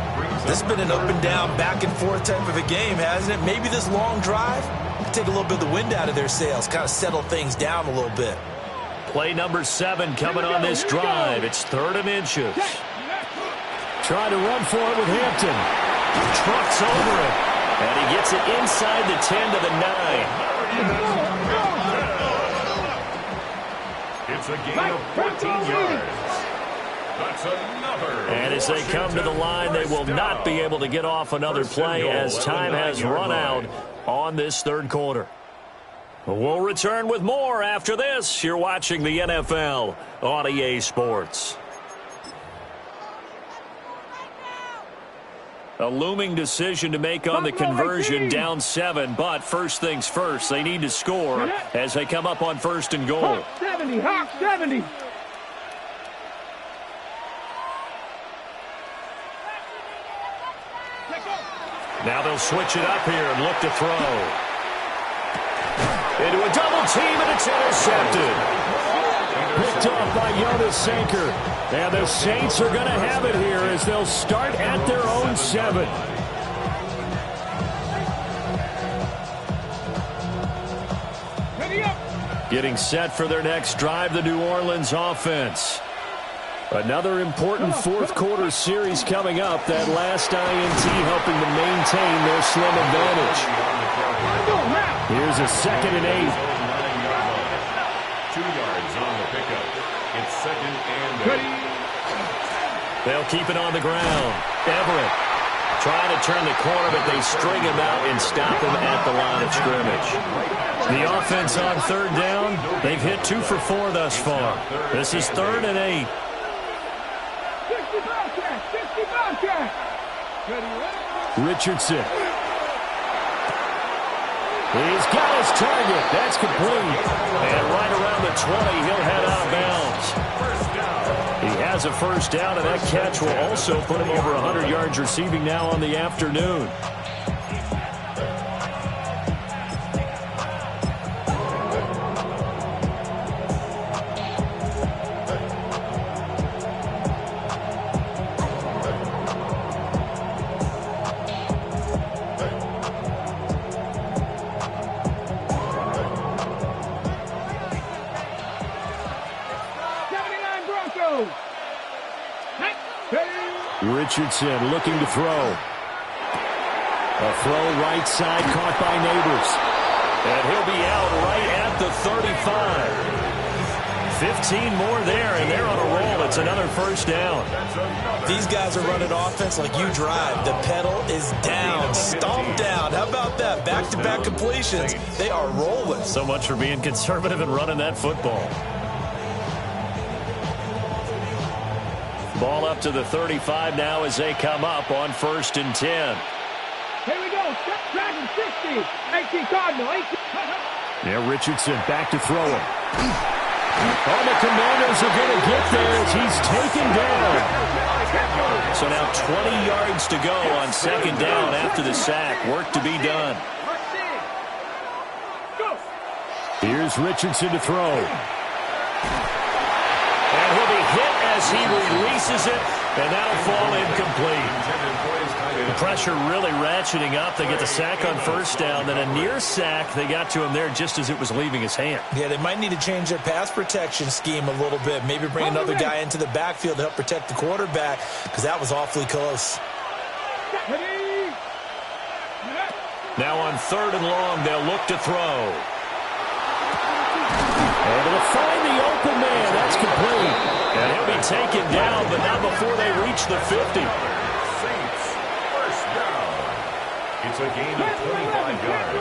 This has been an up and down, back and forth type of a game, hasn't it? Maybe this long drive could take a little bit of the wind out of their sails, kind of settle things down a little bit. Play number 7 coming on this drive. It's 3rd and inches. Trying to run for it with Hampton. Trucks over it. And he gets it inside the 10 to the 9. It's a gain of 14 yards. That's another. And as they come to the line, they will not be able to get off another play as time has run out on this 3rd quarter. We'll return with more after this. You're watching the NFL on EA Sports. A looming decision to make on the conversion, down 7, but first things first, they need to score as they come up on 1st and goal. Hawk 70, Hawk 70. Now they'll switch it up here and look to throw. Into a double team, and it's intercepted. Picked off by Jonas Sanker. And the Saints are going to have it here as they'll start at their own 7. Getting set for their next drive, the New Orleans offense. Another important fourth-quarter series coming up. That last INT helping to maintain their slim advantage. Here's a 2nd and 8. 2 yards on the pickup. It's 2nd and 8. They'll keep it on the ground. Everett trying to turn the corner, but they string him out and stop him at the line of scrimmage. The offense on 3rd down, they've hit 2 for 4 thus far. This is 3rd and 8. Richardson. He's got his target. That's complete. And right around the 20, he'll head out of bounds. He has a first down, and that catch will also put him over 100 yards receiving now on the afternoon. Richardson looking to throw. A throw right side caught by Neighbors. And he'll be out right at the 35. 15 more there, and they're on a roll. It's another first down. These guys are running offense like you drive. The pedal is down, stomped down. How about that? Back-to-back completions. They are rolling. So much for being conservative and running that football. Ball up to the 35 now as they come up on 1st and 10. Here we go. Dragon 60. 18 Cardinal. 18. Yeah, Richardson back to throw him. Oh, the Commanders are going to get there as he's taken down. So now 20 yards to go on 2nd down after the sack. Work to be done. Here's Richardson to throw. And he'll be hit as he releases it, and that'll fall incomplete. The pressure really ratcheting up. They get the sack on 1st down, then a near sack. They got to him there just as it was leaving his hand. Yeah, they might need to change their pass protection scheme a little bit. Maybe bring another guy into the backfield to help protect the quarterback, because that was awfully close. Now on 3rd and long, they'll look to throw. Able to find the open man. That's complete. And he'll be taken down, but not before they reach the 50. Saints, first down. It's a gain of 25 yards.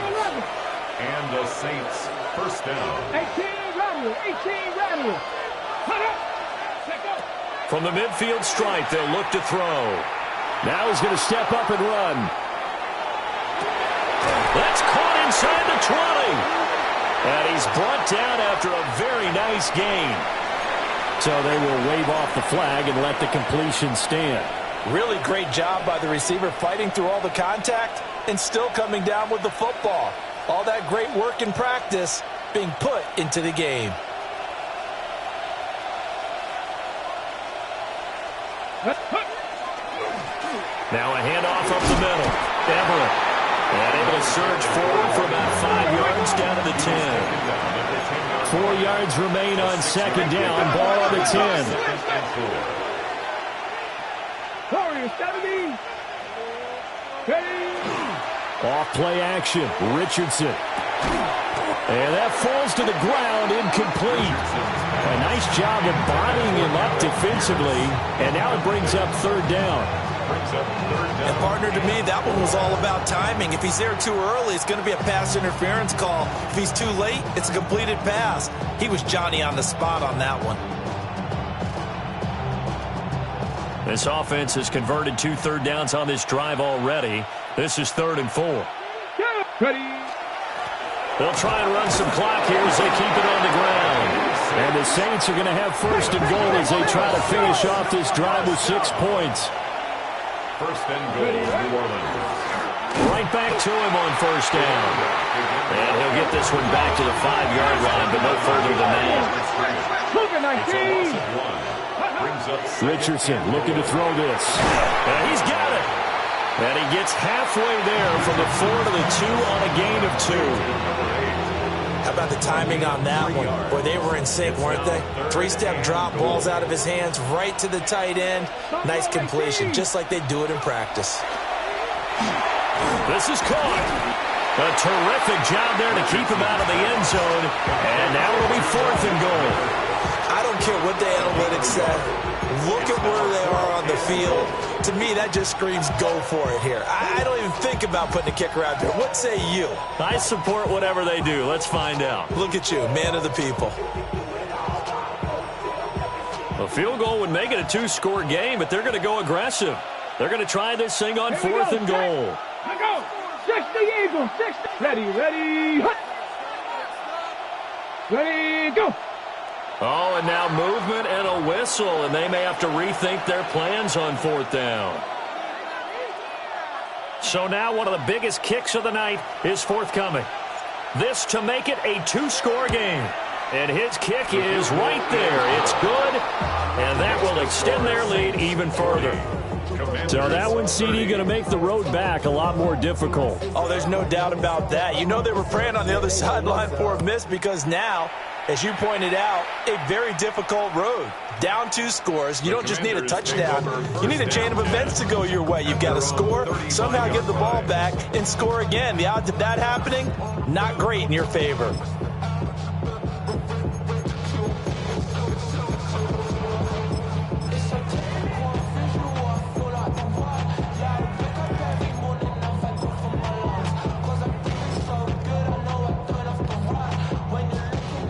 And the Saints, first down. 18 rattle. 18 rattle. From the midfield stripe, they'll look to throw. Now he's going to step up and run. That's caught inside the 20. And he's brought down after a very nice gain. So they will wave off the flag and let the completion stand. Really great job by the receiver fighting through all the contact and still coming down with the football. All that great work in practice being put into the game. Now a handoff up the middle. Everett. And able to surge forward for about 5 yards down to the 10. 4 yards remain on 2nd down. Ball on the 10. Warriors 70. Off play action. Richardson. And that falls to the ground, incomplete. A nice job of bodying him up defensively. And now it brings up 3rd down. And partner, to me, that one was all about timing. If he's there too early, it's going to be a pass interference call. If he's too late, it's a completed pass. He was Johnny on the spot on that one. This offense has converted 2 third downs on this drive already. This is 3rd and 4. They'll try and run some clock here as they keep it on the ground. And the Saints are going to have 1st and goal as they try to finish off this drive with 6 points. first and goal, New Orleans. Right back to him on first down. And he'll get this one back to the 5-yard line, but no further than that. It's a loss of 1. Brings up Richardson looking to throw this. And he's got it. And he gets halfway there from the 4 to the 2 on a gain of 2. How about the timing on that one? Boy, they were in sync, weren't they? 3-step drop, balls out of his hands, right to the tight end. Nice completion, just like they do it in practice. This is caught. A terrific job there to keep him out of the end zone. And now it'll be 4th and goal. I don't care what the analytics say. Look at where they are on the field. To me, that just screams go for it here. I don't even think about putting a kicker out there. What say you? I support whatever they do. Let's find out. Look at you, man of the people. A field goal would make it a 2-score game, but they're going to go aggressive. They're going to try this thing on 4th and goal. Here we go. 60 Eagles. 60. Ready. Hut. Ready, go. Oh, and now movement and a whistle, and they may have to rethink their plans on 4th down. So now one of the biggest kicks of the night is forthcoming. This to make it a 2-score game. And his kick is right there. It's good, and that will extend their lead even further. So that one, CD, going to make the road back a lot more difficult. Oh, there's no doubt about that. You know they were praying on the other sideline for a miss because now, as you pointed out, a very difficult road. Down 2 scores. You don't just need a touchdown. You need a chain of events to go your way. You've got to score, somehow get the ball back, and score again. The odds of that happening, not great in your favor.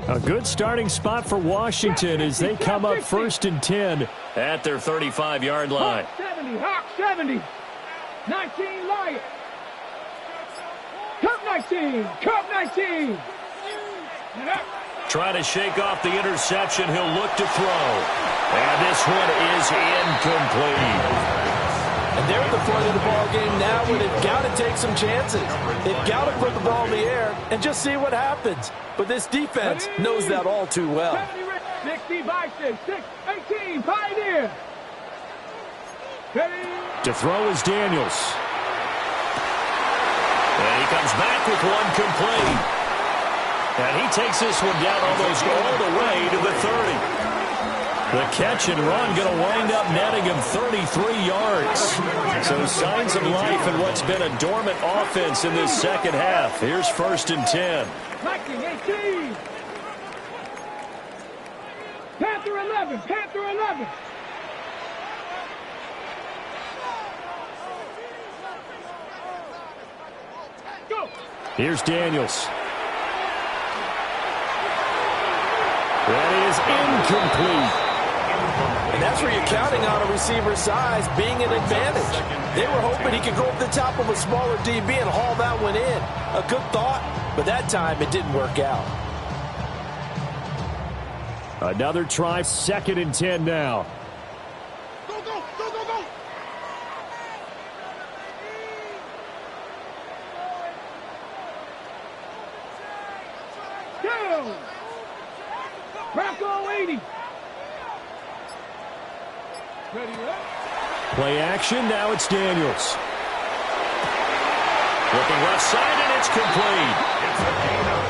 A good starting spot for Washington as they come up 1st and 10 at their 35-yard line. Hawk 70. 19 Lions. Cup 19. Cup 19. Trying to shake off the interception. He'll look to throw. And this one is incomplete. And they're at the point of the ball game now where they've got to take some chances. They've got to put the ball in the air and just see what happens. But this defense knows that all too well. 60 Vikings, 18 Pioneer. To throw is Daniels. And he comes back with one complete. And he takes this one down almost all the way to the 30. The catch and run going to wind up netting him 33 yards. So signs of life in what's been a dormant offense in this second half. Here's 1st and 10. Viking 18. Panther 11. Panther 11. Go. Here's Daniels. That is incomplete. And that's where you're counting on a receiver's size being an advantage. They were hoping he could go up the top of a smaller DB and haul that one in. A good thought, but that time it didn't work out. Another try, 2nd and 10 now. Go, go, go, go, go. Down. Bronco 80. Ready, Play action, now it's Daniels. Looking left side, and it's complete.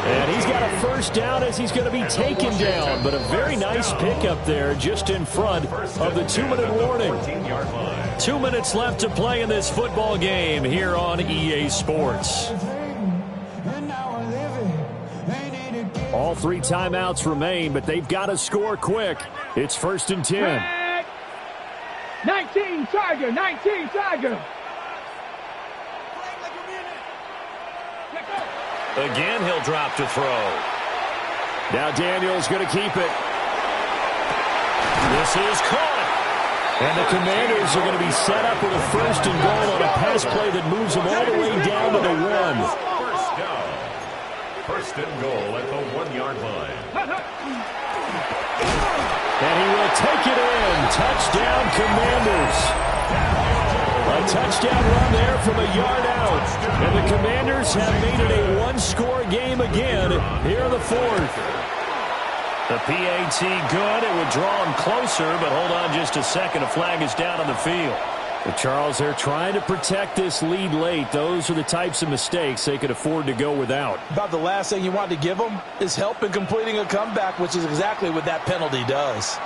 And he's got a 1st down as he's going to be taken down. But a very nice pickup there just in front of the 2-minute warning. 2 minutes left to play in this football game here on EA Sports. All 3 timeouts remain, but they've got to score quick. It's 1st and 10. 19 Tiger, 19 Tiger. Again, he'll drop to throw. Now Daniels going to keep it. This is caught. And the Commanders are going to be set up with a 1st and goal on a pass play that moves them all the way down to the 1. First down. 1st and goal at the 1-yard line. And he will take it in. Touchdown, Commanders. A touchdown run there from a yard out. And the Commanders have made it a one-score game again here in the fourth. The PAT good. It would draw him closer, but hold on just a second. A flag is down on the field. But Charles, they're trying to protect this lead late. Those are the types of mistakes they could afford to go without. About the last thing you want to give them is help in completing a comeback, which is exactly what that penalty does.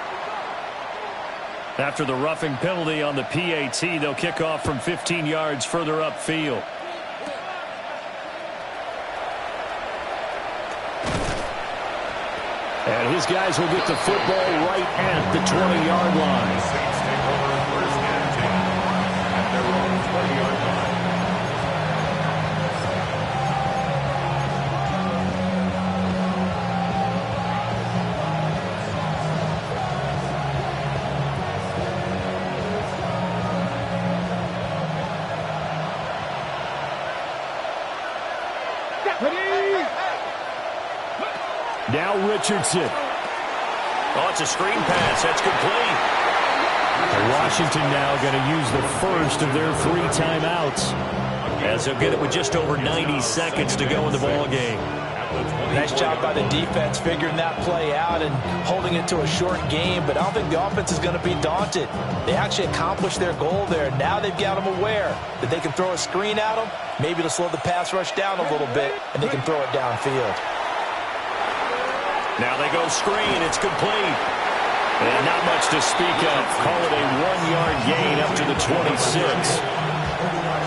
After the roughing penalty on the PAT, they'll kick off from 15 yards further upfield. And his guys will get the football right at the 20-yard line. Saints take over first and 10 at their own 20-yard line. Now Richardson. Oh, it's a screen pass. That's complete. Washington now going to use the first of their 3 timeouts, As they'll get it with just over 90 seconds to go in the ball game. Nice job by the defense figuring that play out and holding it to a short game, but I don't think the offense is going to be daunted. They actually accomplished their goal there. Now they've got them aware that they can throw a screen at them, maybe to slow the pass rush down a little bit, and they can throw it downfield. Now they go screen. It's complete. and not much to speak of. Call it a 1-yard gain up to the 26.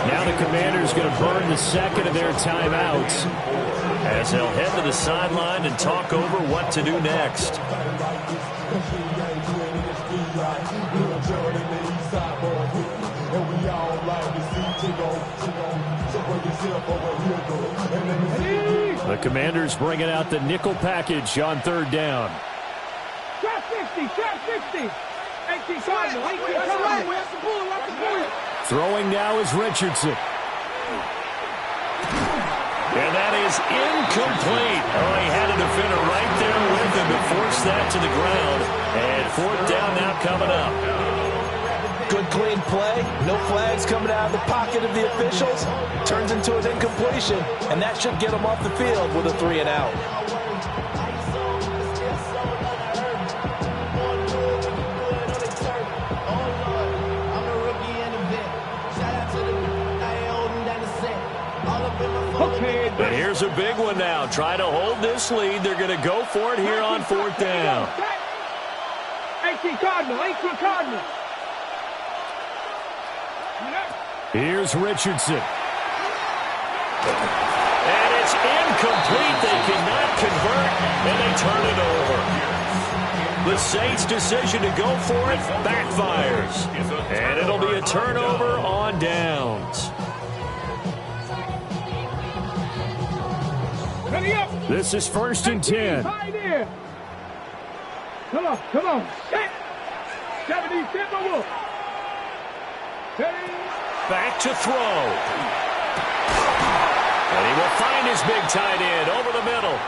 Now the Commanders going to burn the second of their timeouts as they'll head to the sideline and talk over what to do next. The Commanders bringing out the nickel package on third down. Trap 60, trap 60. 18 Cardinal, 18 Cardinal. Throwing now is Richardson. And that is incomplete. Oh, he had a defender right there with him to force that to the ground. And fourth down now coming up. Good clean play. No flags coming out of the pocket of the officials. Turns into an incompletion, and that should get them off the field with a 3-and-out. But here's a big one now. Try to hold this lead. They're going to go for it here on fourth down. 18 Cardinal, 18 Cardinal. Here's Richardson. And it's incomplete. They cannot convert, and they turn it over. The Saints' decision to go for it backfires. And it'll be a turnover on downs. This is 1st and 10. Come on, come on. 70, Timberwolf. Back to throw. And he will find his big tight end over the middle.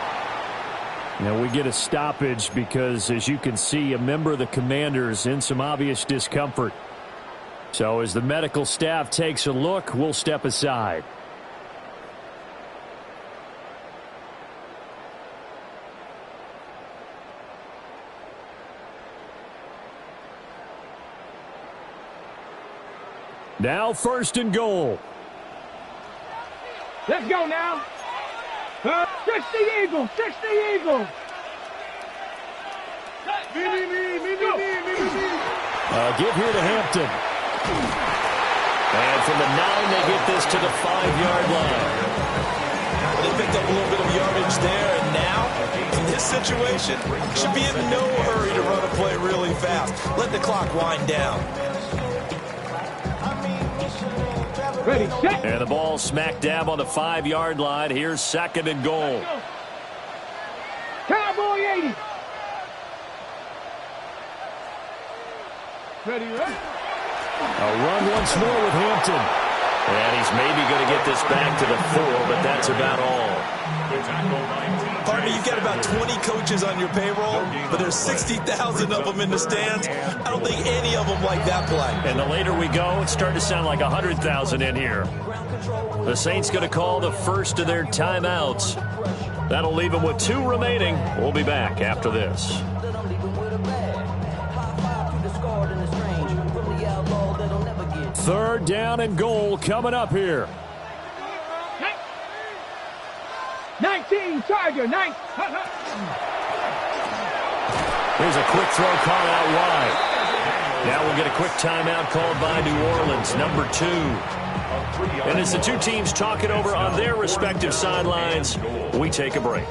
Now we get a stoppage because, as you can see, a member of the Commanders in some obvious discomfort. So as the medical staff takes a look, we'll step aside. Now 1st and goal. Let's go now. 60 Eagles, 60 Eagles. Give here to Hampton. And from the 9, they get this to the 5-yard line. They picked up a little bit of yardage there, and now, in this situation, should be in no hurry to run a play really fast. Let the clock wind down. Ready, set. And the ball smack dab on the 5-yard line. Here's 2nd and goal. Cowboy 80. Ready, right? A run once more with Hampton. And he's maybe going to get this back to the 4, but that's about all. Partner, you've got about 20 coaches on your payroll, but there's 60,000 of them in the stands. I don't think any of them like that play. And the later we go, it's starting to sound like 100,000 in here. The Saints going to call the first of their timeouts. That'll leave them with 2 remaining. We'll be back after this. Third down and goal coming up here. 19, Tiger, 9. Here's a quick throw call out wide. Now we'll get a quick timeout called by New Orleans, number 2. And as the two teams talk it over on their respective sidelines, we take a break.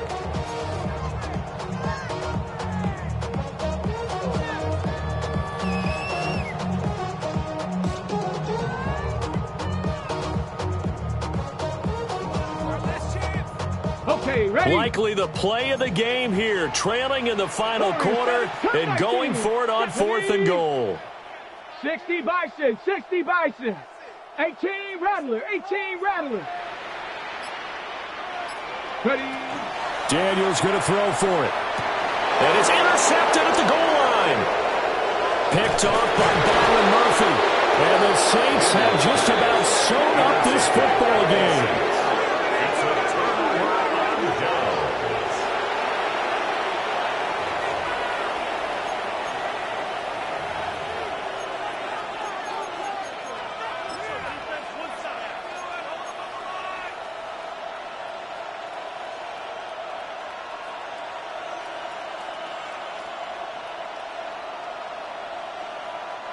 Okay, ready? Likely the play of the game here, trailing in the final quarter and going for it on 4th and goal. 60 Bison, 60 Bison. 18 Rattler, 18 Rattler. Ready? Daniels going to throw for it. And it's intercepted at the goal line. Picked off by Byron Murphy. And the Saints have just about sewn up this football game.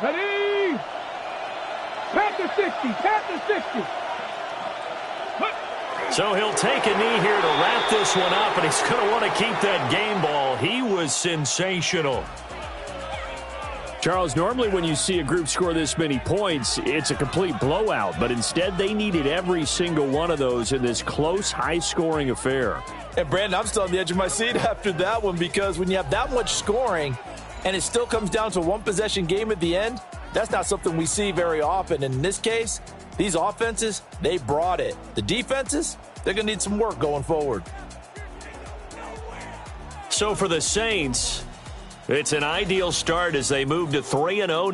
Ready? Panther 60, Panther 60. So he'll take a knee here to wrap this one up, and he's going to want to keep that game ball. He was sensational. Charles, normally when you see a group score this many points, it's a complete blowout. But instead, they needed every single one of those in this close, high-scoring affair. And, Brandon, I'm still on the edge of my seat after that one because when you have that much scoring and it still comes down to a one-possession game at the end, that's not something we see very often. And in this case, these offenses, they brought it. The defenses, they're going to need some work going forward. So for the Saints, it's an ideal start as they move to 3-0 now.